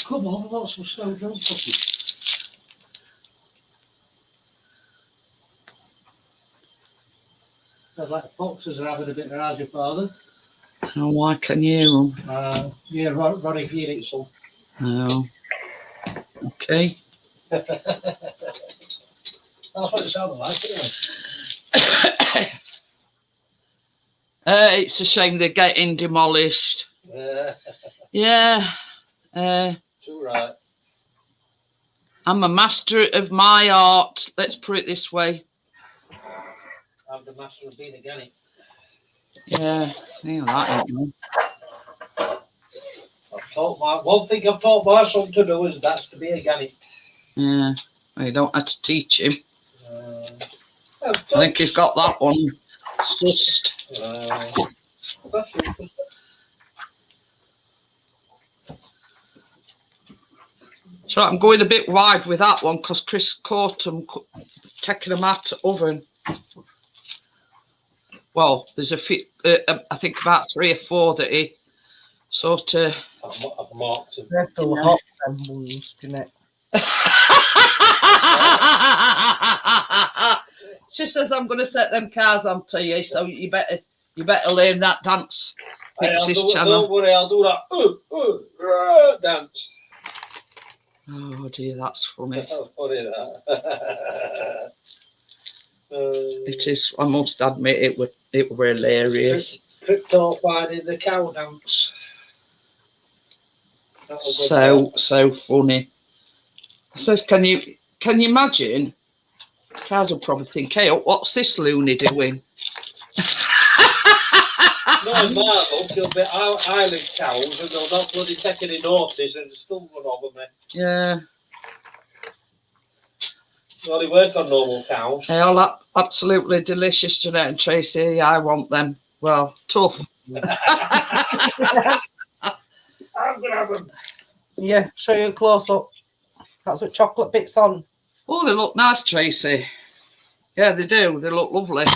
Come on, we've got some snow, don't fucking. Sounds like the foxes are having a bit of a your father. Oh, I can hear them. Yeah, Ronnie, if you need some. Oh. Okay. That's what it sounded like, anyway. It's a shame they're getting demolished. Yeah. Too right. I'm a master of my art. Let's put it this way. I'm the master of being a Ganache. Yeah. Yeah, that ain't me. One thing I've taught my son to do is that's to be a Ganache. Yeah. Well, you don't have to teach him. I think he's got that one sussed. So I'm going a bit wide with that one because Chris caught them taking them out the oven. Well, there's a few, I think about 3 or 4 that he sort of. I've marked them. They're still hot, them ones, Jeanette. She says I'm going to set them cars on to you, so you better learn that dance. Don't worry, I'll do that dance. Oh dear, that's funny. That's funny, that. It is. I must admit, it were hilarious. Crypto finding the cow dance. So funny. I says, can you imagine? Cows will probably think, hey, what's this loony doing? No, Marvel, there'll be island cows and they'll not bloody take any notice and still run over me. Yeah. They only work on normal cows. They all absolutely delicious, Jeanette and Tracy. Yeah, I want them. Well, tough. I'm going to have them. Yeah, show you a close up. That's what chocolate bits on. Oh, they look nice, Tracy. Yeah, they do. They look lovely.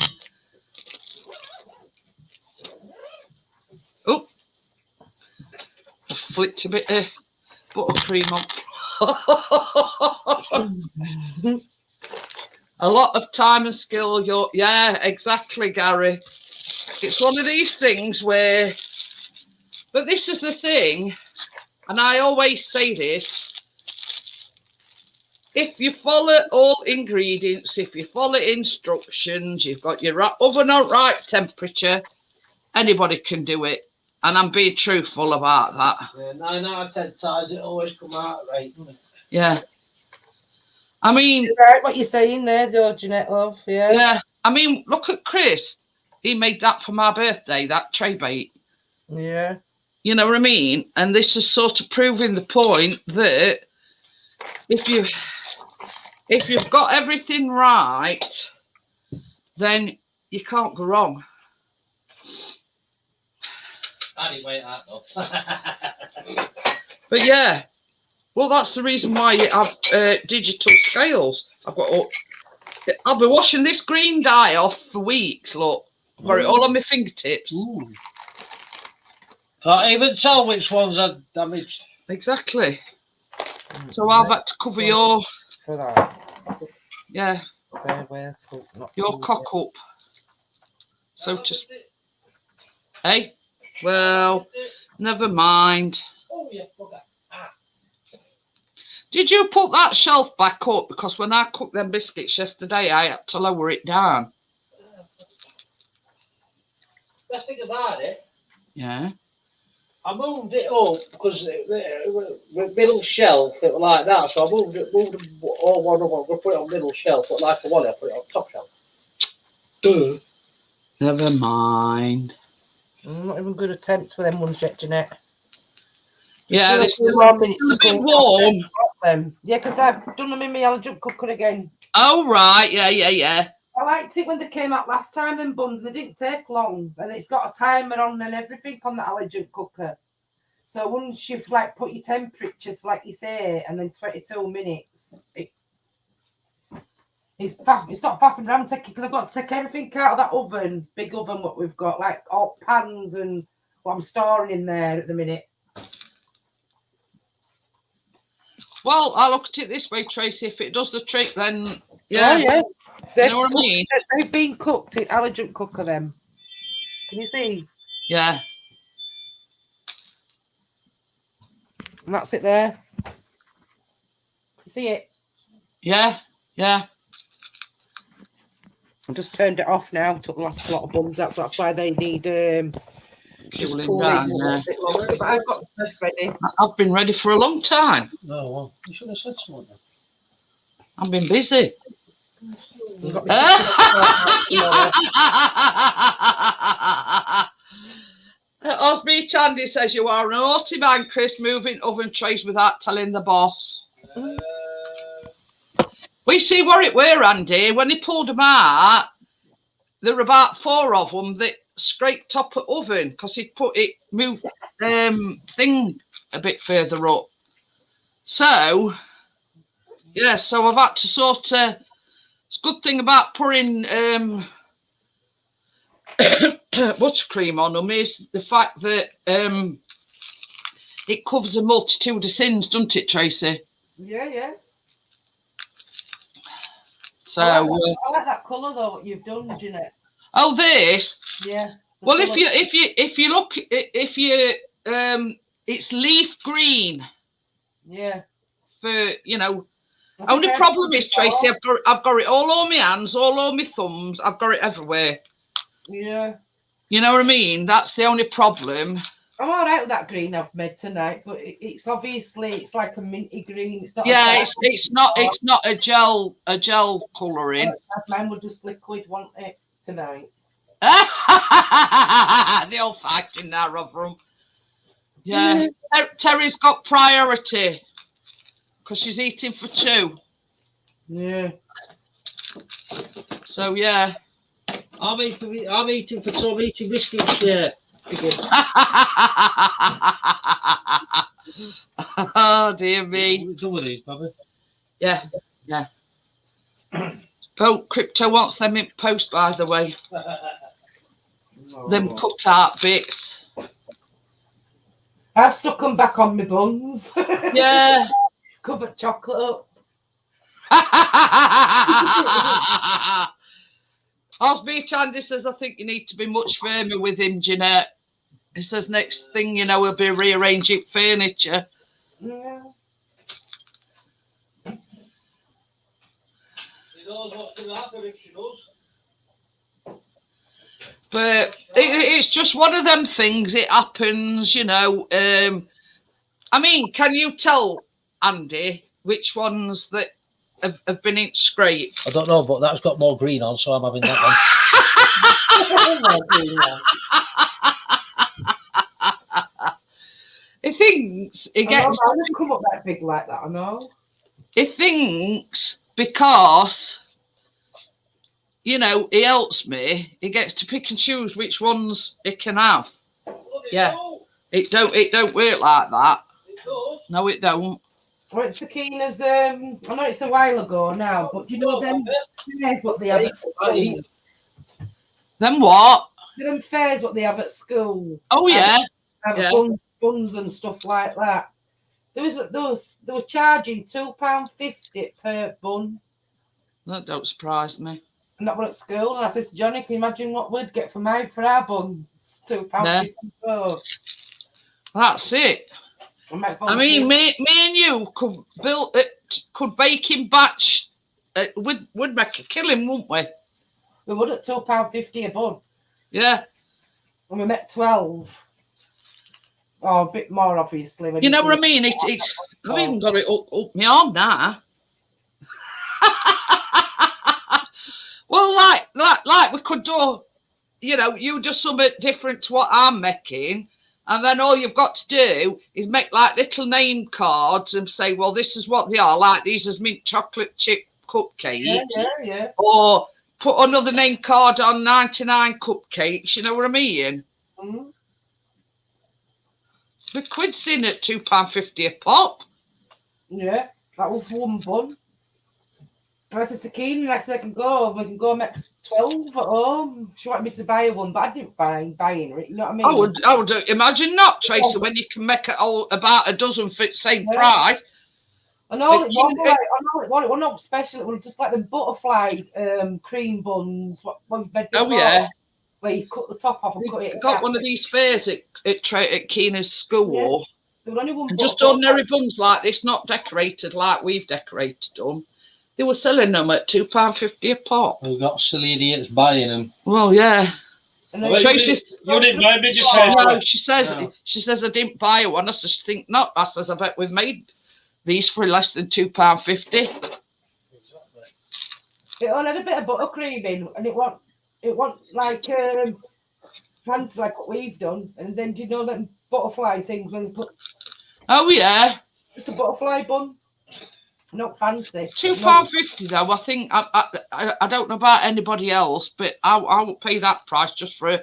Oh, I flicked a bit of buttercream on. A lot of time and skill. Yeah, exactly, Gary. It's one of these things where, but this is the thing, and I always say this. If you follow all ingredients, if you follow instructions, you've got your oven on right temperature, anybody can do it. And I'm being truthful about that. Yeah, 9 out of 10 times it always come out right, doesn't it? Yeah. I mean, You're right, what you're saying there, though, Jeanette, love. Yeah. Yeah. I mean, look at Chris. He made that for my birthday, that tray bait. Yeah. You know what I mean? And this is sort of proving the point that if you've got everything right, then you can't go wrong. Anyway, that though. But yeah, well, that's the reason why you have digital scales. I'll be washing this green dye off for weeks. Look, I've got it all on my fingertips. Ooh. Can't even tell which ones are damaged. Exactly. So I've had to cover your For that. your cock up, so to speak. Hey, well, never mind. Oh yeah, okay. Did you put that shelf back up? Because when I cooked them biscuits yesterday, I had to lower it down. Best thing about it, Yeah. I moved it up because the middle shelf, it was like that. So I moved all one up. I'm going to put it on middle shelf, but like I want it, I put it on top shelf. Never mind. Not even good attempts for them ones yet, Jeanette. Yeah, it's still a bit warm. Yeah, because I've done them in my allergen cooker again. Oh, right. Yeah. I liked it when they came out last time, them buns. They didn't take long. And it's got a timer on and everything on the allergen cooker. So once you've like put your temperatures, like you say, and then 22 minutes, it's not faffing around taking, because I've got to take everything out of that oven, big oven, what we've got, like all pans and what I'm storing in there at the minute. Well, I look at it this way, Tracy. If it does the trick, then yeah. Oh, yeah. You know what I mean? They've been cooked in allergen cooker, them. Can you see? Yeah. And that's it there. You see it? Yeah. I just turned it off now. Took the last lot of buns. That's why they need just Cooling cooling down, a little bit longer. But I've got stuff ready. I've been ready for a long time. No, well, you should have said something then. I've been busy. You've got me Osby Chandy says you are an naughty man, Chris, moving oven trays without telling the boss. We see what it were, Andy. When he pulled them out, there were about 4 of them that scraped top of oven because he moved thing a bit further up. So, yeah, so I've had to sort of. It's a good thing about pouring buttercream on them is the fact that it covers a multitude of sins, doesn't it, Tracy? Yeah. So I like that colour though. What you've done, Jeanette. Oh, this. Yeah. Well, if you look, it's leaf green. Yeah. For only problem is, Tracy, I've got it all on my hands, all on my thumbs. I've got it everywhere. Yeah. You know what I mean? That's the only problem. I'm all right with that green I've made tonight, but it's obviously it's like a minty green. It's not. Yeah, it's not a gel colouring. Mine would just liquid, won't it, tonight? The old fact in there of them. Yeah, Terry's got priority because she's eating for 2. Yeah. So yeah. I'm eating for 2. I'm eating biscuits. Yeah. Oh dear me. We're done with these, Bobby. Yeah. Oh, Crypto wants them in post, by the way. Them cut out bits. I've stuck them back on my buns. Yeah. Covered chocolate up. Osby Chandy says, I think you need to be much firmer with him, Jeanette. He says, next thing you know, we'll be rearranging furniture. Yeah. She knows what's going to happen if she does. But it's just one of them things. It happens, you know. I mean, can you tell, Andy, which ones that have been in scrape? I don't know, but that's got more green on, so I'm having that one. He thinks it gets. I don't come up that big like that. I know. He thinks because, you know, he helps me. He gets to pick and choose which ones he can have. Yeah, it don't work like that. No, it don't. I went to Keena's. I know it's a while ago now, but do you know them fairs what they have at school? Then what? Them fairs what they have at school. Oh yeah, buns and stuff like that. They were charging £2.50 per bun. That don't surprise me. And that one at school, and I said to Johnny, can you imagine what we'd get for our buns? £2.50. Yeah. That's it. I mean, me and you could bake in batch. Would make a killing, wouldn't we? We would at £2.50 a bun. Yeah. And we met 12. Oh, a bit more, obviously. You know what I mean? It's I've even got it up my arm now. Well, like we could do, you know, you do something different to what I'm making, and then all you've got to do is make like little name cards and say, well, this is what they are. Like these is mint chocolate chip cupcakes. Yeah. Or put another name card on 99 cupcakes. You know what I mean? Mm-hmm. The quid's in at £2.50 a pop. Yeah, that was one bun. I said to Keen, I said, we can go make 12 at home. She wanted me to buy one, but I didn't buying it, you know what I mean? I would imagine not, Tracy, when you can make it all about a dozen for the same price. And all it was not special, it was just like the butterfly cream buns, what we've made before. Oh, yeah. Where you cut the top off and cut it. Got one of these fairs at Keena's school. Yeah. There was only one. And just ordinary buns like this, not decorated like we've decorated them. They were selling them at £2.50 a pop. We've got silly idiots buying them. Well, yeah. And Tracy, you didn't buy me, no, she says I didn't buy one. I just think not. I says I bet we've made these for less than £2.50. Exactly. It all had a bit of buttercream in, and it wasn't like fancy like what we've done. And then do you know them butterfly things when they put? Oh yeah, just a butterfly bun. Not fancy. £2.50 though. I think I don't know about anybody else, but I will pay that price just for a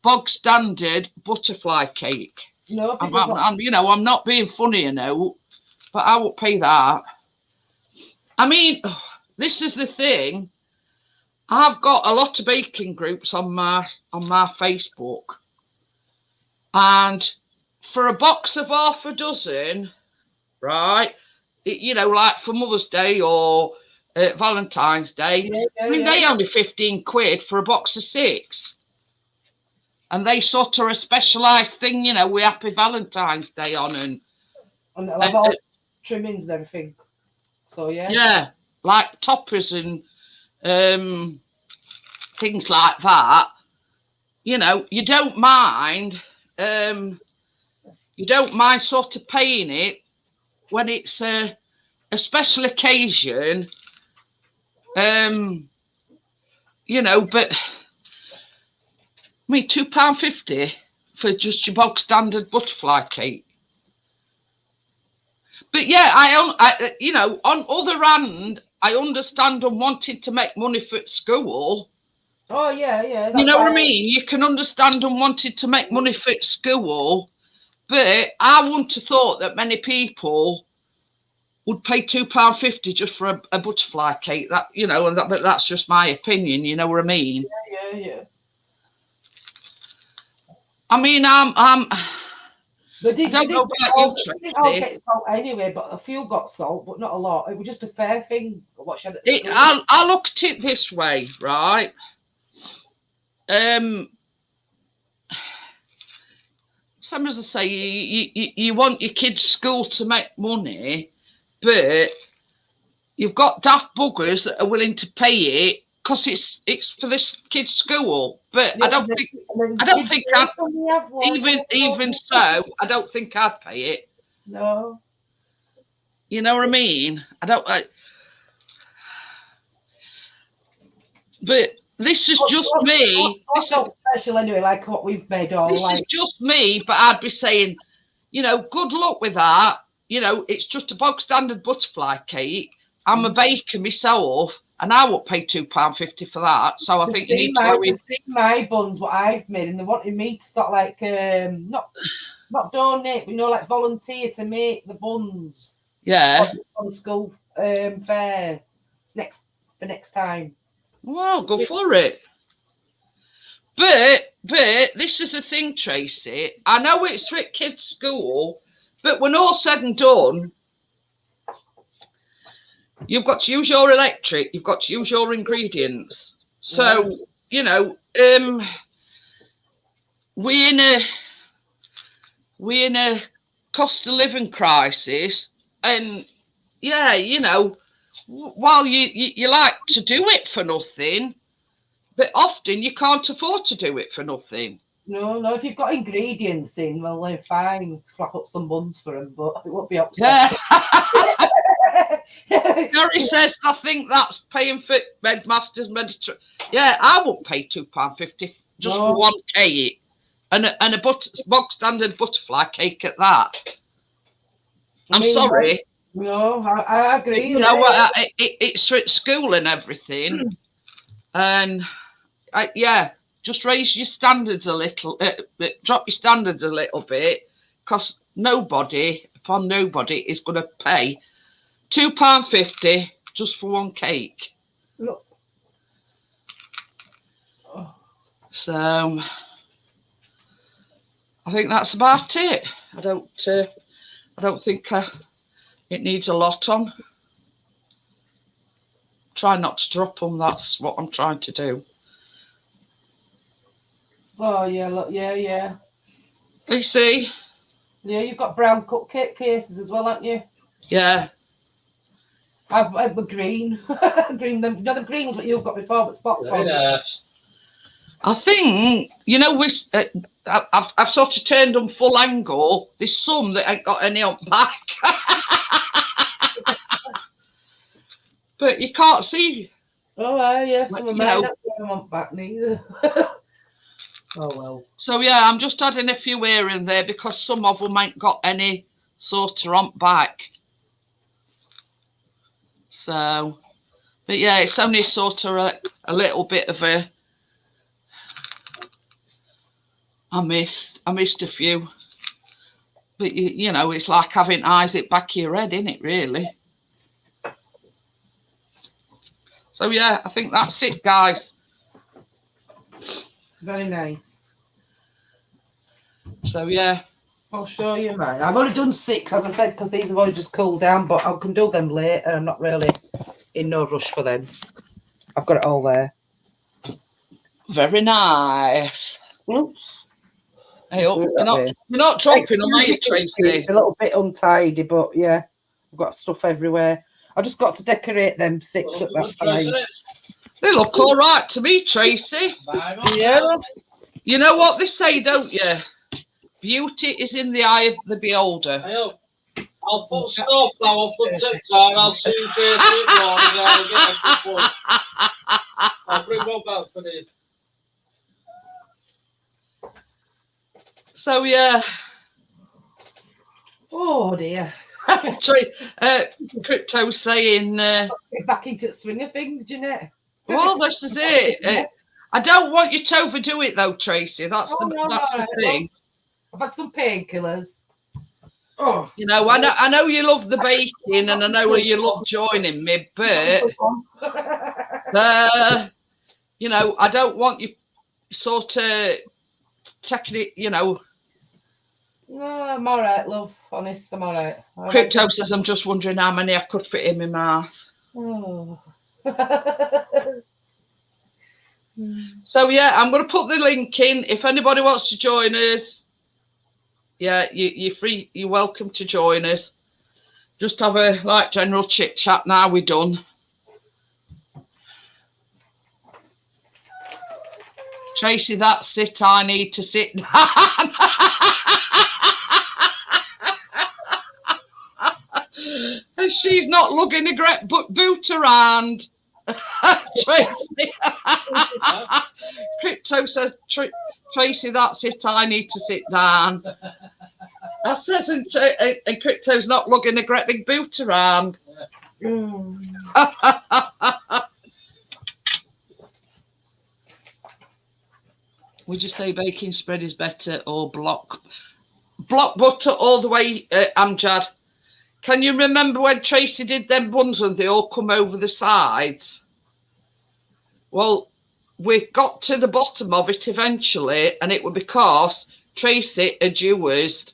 bog standard butterfly cake. No, I'm you know, I'm not being funny, you know, but I will pay that. I mean, this is the thing. I've got a lot of baking groups on my Facebook, and for a box of half a dozen, right? You know, like for Mother's Day or Valentine's Day. I mean, they only £15 for a box of 6. And they sort of a specialised thing, you know, with Happy Valentine's Day on. And all trimmings and everything. So, yeah. Yeah, like toppers and things like that. You know, you don't mind sort of paying it when it's a special occasion, you know, but I mean, £2.50 for just your bog standard butterfly cake. But yeah, I you know, on other hand, I understand them wanting to make money for school. Oh yeah. You know what I mean? You can understand them wanting to make money for school. But I wouldn't have thought that many people would pay £2.50 just for a butterfly cake. That, you know, but that's just my opinion. You know what I mean? Yeah. I mean, I don't know about you, Tracy. They didn't all get salt anyway, but a few got salt, but not a lot. It was just a fair thing. What she had at school. I look at it this way, right? Some as I say, you want your kids' school to make money, but you've got daft buggers that are willing to pay it because it's for this kid's school. But Yeah, I don't think I'd even so. I don't think I'd pay it. No. You know what I mean? But this is just me. This is special anyway, like what we've made all. This is just me, but I'd be saying, you know, good luck with that. You know, it's just a bog standard butterfly cake. I'm a baker myself, and I won't pay £2.50 for that. So I think you need to go in. See my buns, what I've made, and they wanted me to sort of like not donate, but like volunteer to make the buns. Yeah. On the school fair next time. Well, go for it. But this is the thing, Tracy. I know it's for kids' school, but when all said and done, you've got to use your electric. You've got to use your ingredients. So you know, we're in a cost of living crisis, and yeah, you know, while you like to do it for nothing, but often you can't afford to do it for nothing. No, if you've got ingredients in, well, then fine, slap up some buns for them, but it won't be up to Gary says, I think that's paying for Medmaster's Mediterranean. Yeah, I won't pay £2.50 just for one cake and a bog standard butterfly cake at that. I'm sorry. No, I agree. You know, it's at school and everything. And just raise your standards a little, drop your standards a little bit, because nobody is going to pay £2.50 just for one cake. Look. So I think that's about it. I don't think it needs a lot on. Try not to drop them. That's what I'm trying to do. Oh yeah, look, yeah. You see? Yeah, you've got brown cupcake cases as well, haven't you? Yeah. I've green. Green, the greens that you've got before, but spots on. I think, you know, I've sort of turned them full angle. There's some that ain't got any on back. But you can't see. Oh, yeah, some of mine don't want back neither. Oh, well. So, yeah, I'm just adding a few here and there because some of them ain't got any sort of on back. So, but yeah, it's only sort of a little bit of a... I missed a few. But, you know, it's like having eyes at back of your head, isn't it, really? So, yeah, I think that's it, guys. Very nice. So, yeah. I'll show you mine. I've only done 6, as I said, because these have only just cooled down, but I can do them later. I'm not really in no rush for them. I've got it all there. Very nice. Oops. Hey, you're not dropping them, are you, Tracy? It's a little bit untidy, but yeah, I've got stuff everywhere. I just got to decorate them 6 at that time. They look all right to me, Tracy. Yeah. You know what they say, don't you? Beauty is in the eye of the beholder. I'll put stuff now. I'll put TikTok. I'll see you Thursday morning. I'll bring one back for this. So yeah. Oh dear. Crypto saying. Get back into the swing of things, Jeanette. Well, this is it. I don't want you to overdo it, though, Tracy. That's the thing. I've had some painkillers. Oh, you know, I know you love the baking, and I know you love joining me, but you know, I don't want you sort of taking it. You know. No, I'm all right, love. Honest, I'm all right. Crypto says, I'm just wondering how many I could fit in my mouth. Oh. So yeah, I'm going to put the link in. If anybody wants to join us, yeah, you're free. You're welcome to join us. Just have a general chit chat. Now we're done. Tracy, that's it. I need to sit down. And she's not lugging a great boot around. Tracy. Crypto says, Tracy, that's it. I need to sit down. I says, and Crypto's not lugging a great big boot around. Would you say baking spread is better or block butter all the way, Amjad? Can you remember when Tracy did them buns and they all come over the sides? Well, we got to the bottom of it eventually, and it was because Tracy had used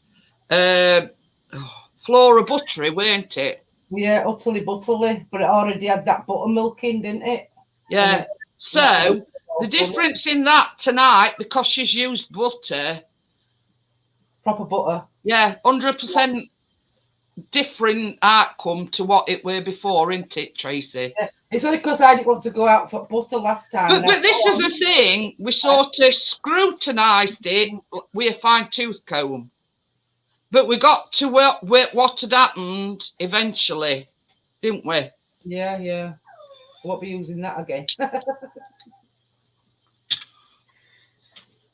Flora buttery, weren't it? Yeah, utterly butterly, but it already had that buttermilk in, didn't it? Yeah. So the difference in that tonight, because she's used butter. Proper butter. Yeah, 100% different outcome to what it were before, isn't it, Tracy? Yeah. It's only because I didn't want to go out for butter last time. But this is the thing, we sort of scrutinised it with a fine-tooth comb. But we got to what had happened eventually, didn't we? Yeah, yeah. Won't be using that again.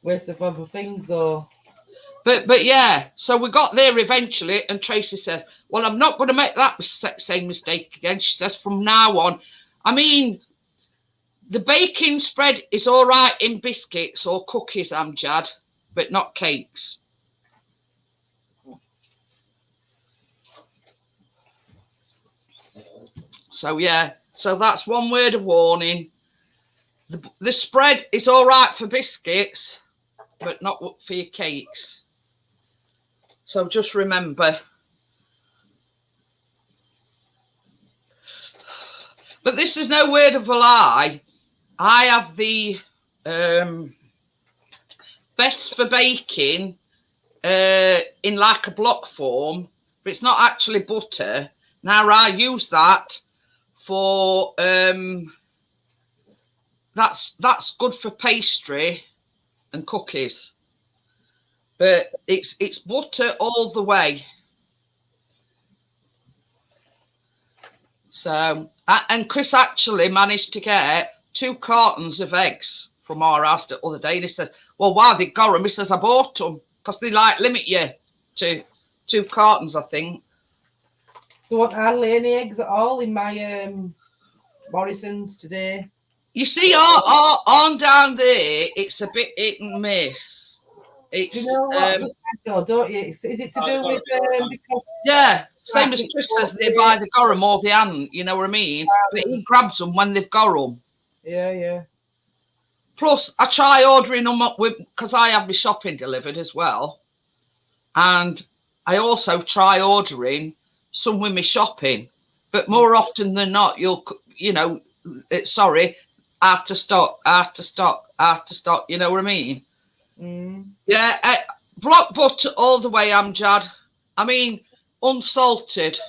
Waste of other things, or... But yeah, so we got there eventually, and Tracy says, well, I'm not going to make that same mistake again. She says, from now on, I mean, the baking spread is all right in biscuits or cookies, Amjad, but not cakes. So, yeah, so that's one word of warning. The spread is all right for biscuits, but not for your cakes. So just remember. But this is no word of a lie. I have the best for baking in like a block form, but it's not actually butter. Now I use that for that's good for pastry and cookies. But it's butter all the way. So, and Chris actually managed to get 2 cartons of eggs from our house the other day. And he says, well, why they got them? He says, I bought them because they like limit you to 2 cartons, I think. There weren't hardly any eggs at all in my Morrison's today. You see, on down there, it's a bit hit and miss. It's, do you know what? Though, don't you? Is it to do with because? Yeah, same as Chris says, they've either got them or they haven't. You know what I mean? But he grabs them when they've got them. Yeah, yeah. Plus, I try ordering them up because I have my shopping delivered as well, and I also try ordering some with my shopping. But more often than not, sorry, out of stock. You know what I mean? Mm. Yeah, block butter all the way, Amjad. I mean, unsalted.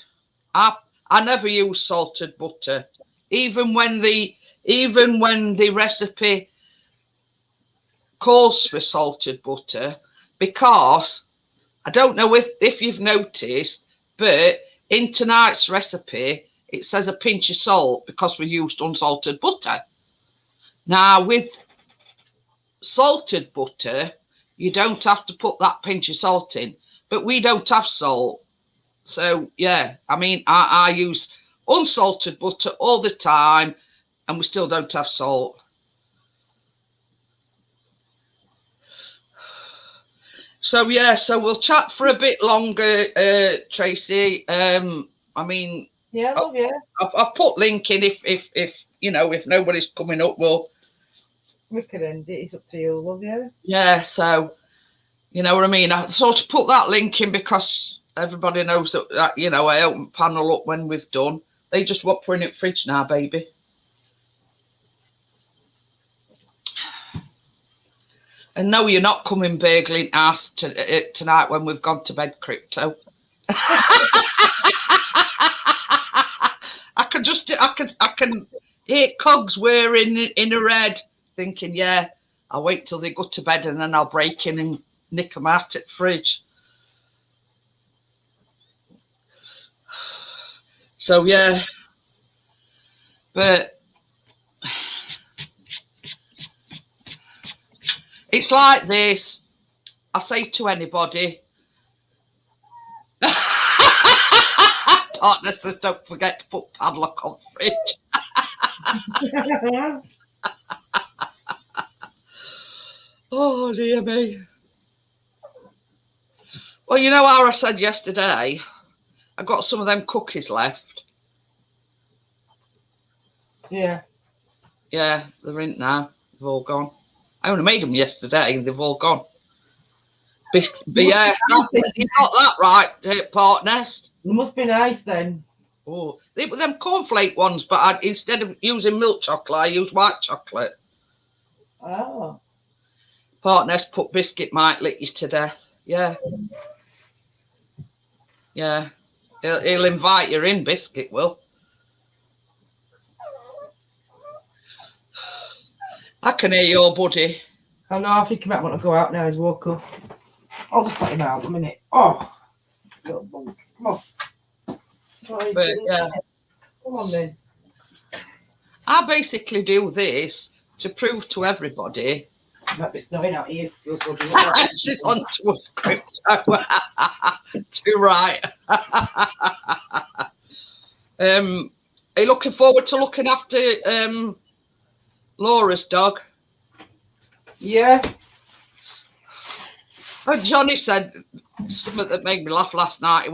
I never use salted butter, even when the recipe calls for salted butter, because I don't know if you've noticed, but in tonight's recipe it says a pinch of salt because we used unsalted butter. Now with salted butter, you don't have to put that pinch of salt in, but we don't have salt. So yeah, I mean, I use unsalted butter all the time and we still don't have salt. So yeah, so we'll chat for a bit longer, Tracy. I mean, yeah, love, yeah. I'll put link in if nobody's coming up, we could end it. It's up to you, love, yeah. Yeah, so you know what I mean. I sort of put that link in because everybody knows that I open panel up when we've done. They just want putting it in fridge now, baby. And no, you're not coming burgling ass tonight when we've gone to bed, Crypto. I can hear cogs whirring in her head, thinking, yeah, I'll wait till they go to bed and then I'll break in and nick them out at the fridge. So, yeah. But it's like this. I say to anybody, partner says, don't forget to put padlock on fridge. Oh, dear me. Well, you know how I said yesterday, I got some of them cookies left. Yeah. Yeah, they're in now. They've all gone. I only made them yesterday and they've all gone. But yeah, you got that right, partner. It must be nice then. Oh, they were them cornflake ones, but instead of using milk chocolate, I use white chocolate. Oh. Partners put biscuit might lick you to death. Yeah. Yeah. He'll invite you in, biscuit will. I can hear your buddy. I know, I think he might want to go out now. He's woke up. I'll just let him out a minute. Oh. Come on. But, yeah. Come on then. I basically do this to prove to everybody. Might be snowing out here. She's on to a script. Too right. Are you looking forward to looking after Laura's dog? Yeah. And Johnny said something that made me laugh last night.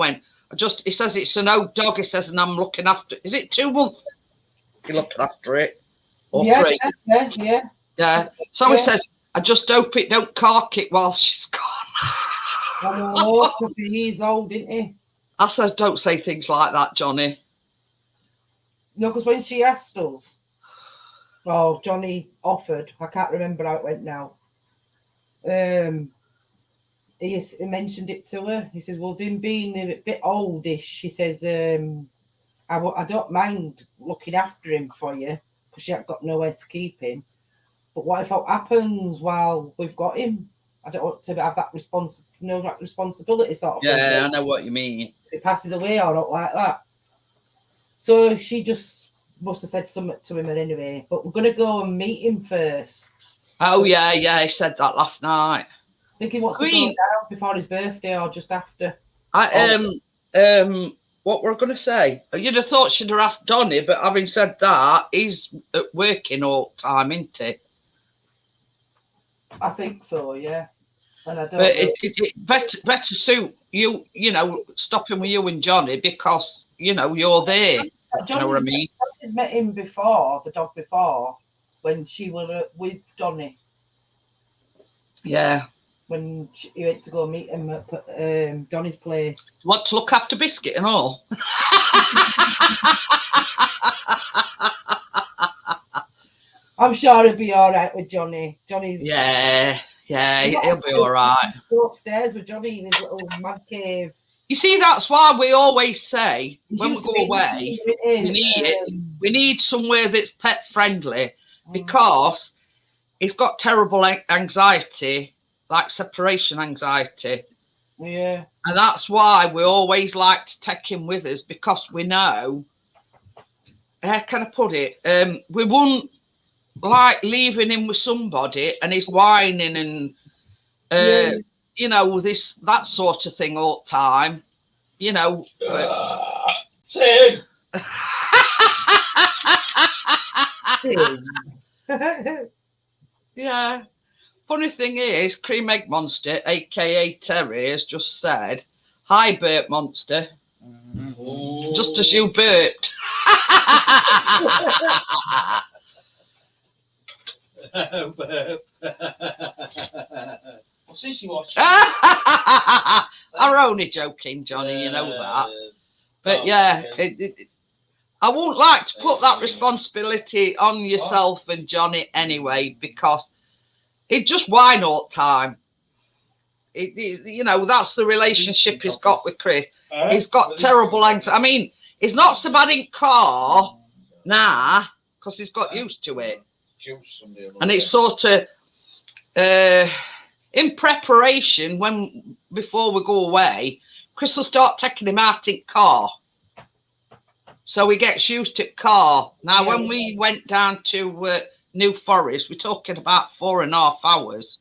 He says it's an old dog, he says, and I'm looking after it. Is it 2 months? You're looking after it? Or 3? Yeah. So he says, I just hope it don't cark it while she's gone. I know, because he's old, isn't he? I says, don't say things like that, Johnny. No, because when she asked us, Johnny offered, I can't remember how it went now. He mentioned it to her. He says, well, him being a bit oldish, he says, I don't mind looking after him for you because you haven't got nowhere to keep him. But what if it happens while we've got him? I don't want to have that responsibility sort of thing. Yeah, I know what you mean. If it passes away or not like that. So she just must have said something to him anyway. But we're going to go and meet him first. Oh, yeah, he said that last night. I think he wants to go down before his birthday or just after. What were I going to say? You'd have thought she'd have asked Donny, but having said that, he's working all the time, isn't he? I think so, yeah. And I don't. But it better suit you, stopping with you and Johnny because you're there. You know what I mean? Johnny's met him before, the dog before, when she was with Donny. Yeah. When he went to go meet him at Donny's place. Want to look after Biscuit and all? I'm sure he'll be all right with Johnny. Johnny's... Yeah, he'll be all right. Go upstairs with Johnny in his little man cave. You see, that's why we always say, when we go away, we need somewhere that's pet-friendly because he's got terrible anxiety, like separation anxiety. Yeah. And that's why we always like to take him with us because we know, how can I put it? We wouldn't like leaving him with somebody and he's whining and, that sort of thing all the time, Same. Yeah. Funny thing is, Cream Egg Monster, aka Terry, has just said, "Hi, Burp Monster." Mm-hmm. Just as you burped. What's this you watching? I'm only joking, Johnny. You know that. But yeah, I wouldn't like to put that responsibility on yourself and Johnny anyway, because he'd just whine all the time. That's the relationship he's got with Chris. He's got terrible anxiety. I mean, he's not so bad in car now because he's got used to it. And it's sort of in preparation, before we go away, Chris will start taking him out in car. So he gets used to car. Now, when we went down to New Forest, we're talking about 4.5 hours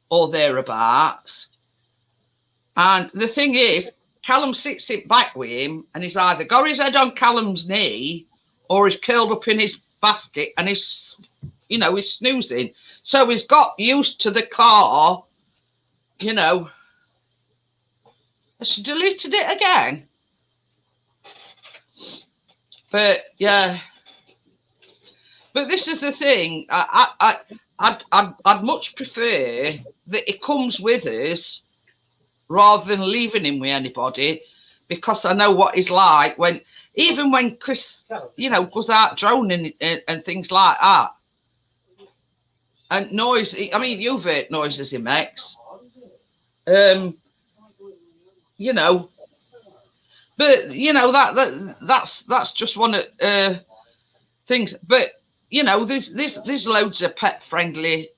or thereabouts. And the thing is, Callum sits it back with him, and he's either got his head on Callum's knee or he's curled up in his basket and he's, he's snoozing. So he's got used to the car, Has she deleted it again? But yeah. But this is the thing. I'd much prefer that it comes with us rather than leaving him with anybody, because I know what he's like even when Chris, goes out droning and things like that. And noise, I mean, you've heard noises he makes. But that's just one of things. But there's loads of pet friendly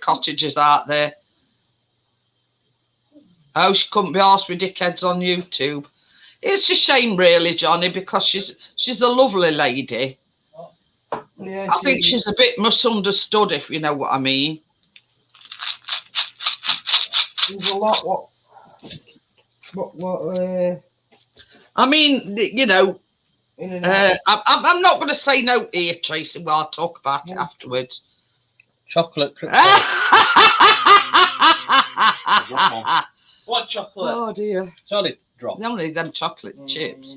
cottages out there. Oh, she couldn't be asked with dickheads on YouTube. It's a shame, really, Johnny, because she's a lovely lady. Yeah, I think she's a bit misunderstood, if you know what I mean. There's a lot. I mean, I'm not going to say no here, Tracy. Well, I'll talk about it afterwards. Chocolate. What chocolate? Oh dear. Solid drop. Only them chocolate chips.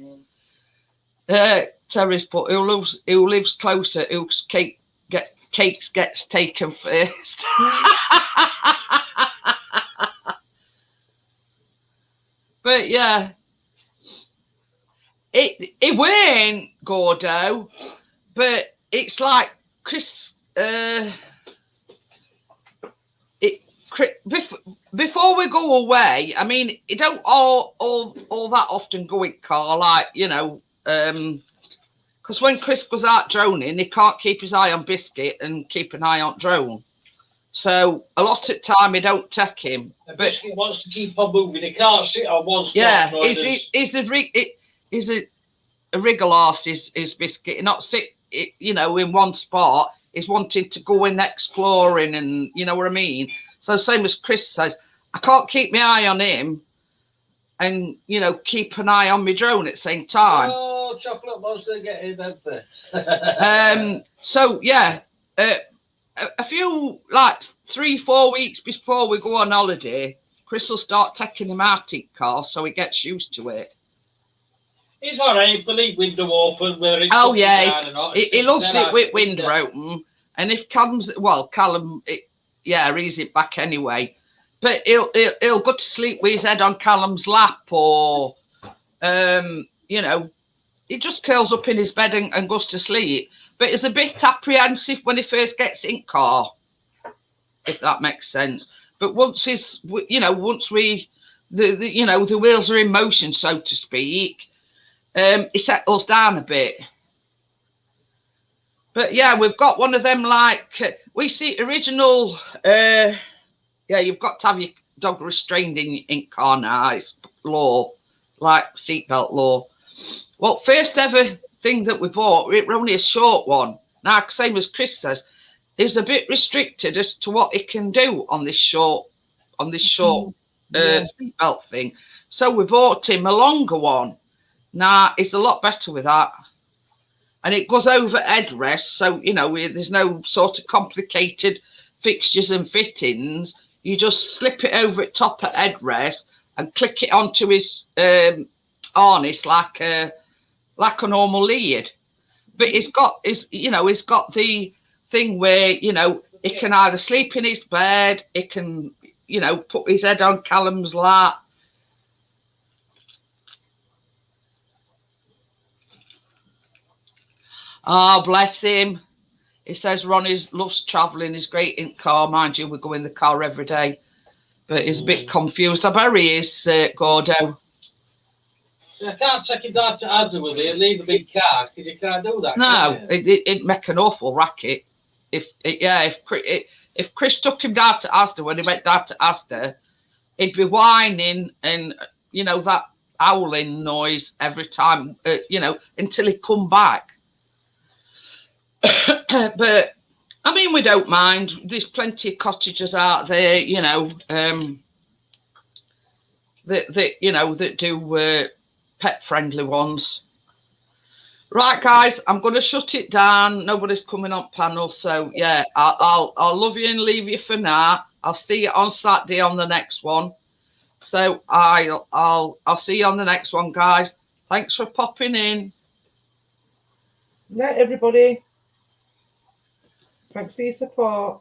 Terry's put who lives closer, whose cakes gets taken first. But yeah, it weren't Gordo, but it's like Chris. Before we go away, I mean, it don't all that often go in car, like because when Chris goes out droning, he can't keep his eye on Biscuit and keep an eye on drone. So a lot of time he don't take him. But Biscuit wants to keep on moving. He can't sit on one spot. Yeah, he's a wriggle arse. Is Biscuit? He not sit, in one spot. He's wanting to go in exploring, and you know what I mean. So same as Chris says, I can't keep my eye on him and, keep an eye on my drone at the same time. Oh, Chocolate wants to get in there first. So, yeah, a few, 3-4 weeks before we go on holiday, Chris will start taking him out in car so he gets used to it. He's all right, but leave window open. Where it's he loves it with window open. And if Callum, he's it back anyway. But he'll go to sleep with his head on Callum's lap, or he just curls up in his bed and goes to sleep. But he's a bit apprehensive when he first gets in car, if that makes sense. But once the wheels are in motion, so to speak, he settles down a bit. But yeah, we've got one of them we see original. You've got to have your dog restrained in car now. It's law, like seatbelt law. Well, first ever thing that we bought, we're only a short one. Now, same as Chris says, is a bit restricted as to what he can do on this short seatbelt thing. So we bought him a longer one. Now, it's a lot better with that. And it goes over headrest, so, there's no sort of complicated fixtures and fittings. You just slip it over at top of headrest and click it onto his harness like a normal lead. But it's got the thing where, it can either sleep in his bed, it can, put his head on Callum's lap. Oh, bless him. He says Ronnie loves travelling. He's great in car. Mind you, we go in the car every day. But he's a bit confused. I bet he is, Gordo. I can't take him down to Asda with me and leave a big car, because you can't do that. No, it'd make an awful racket. if Chris took him down to Asda, when he went down to Asda, he'd be whining and, you know, that howling noise every time, you know, until he come back. But I mean, we don't mind. There's plenty of cottagers out there, you know, that do pet friendly ones. Right, guys, I'm going to shut it down. Nobody's coming on panel, so yeah, I'll love you and leave you for now. I'll see you on Saturday on the next one. So I'll see you on the next one, guys. Thanks for popping in. Night, everybody. Thanks for your support.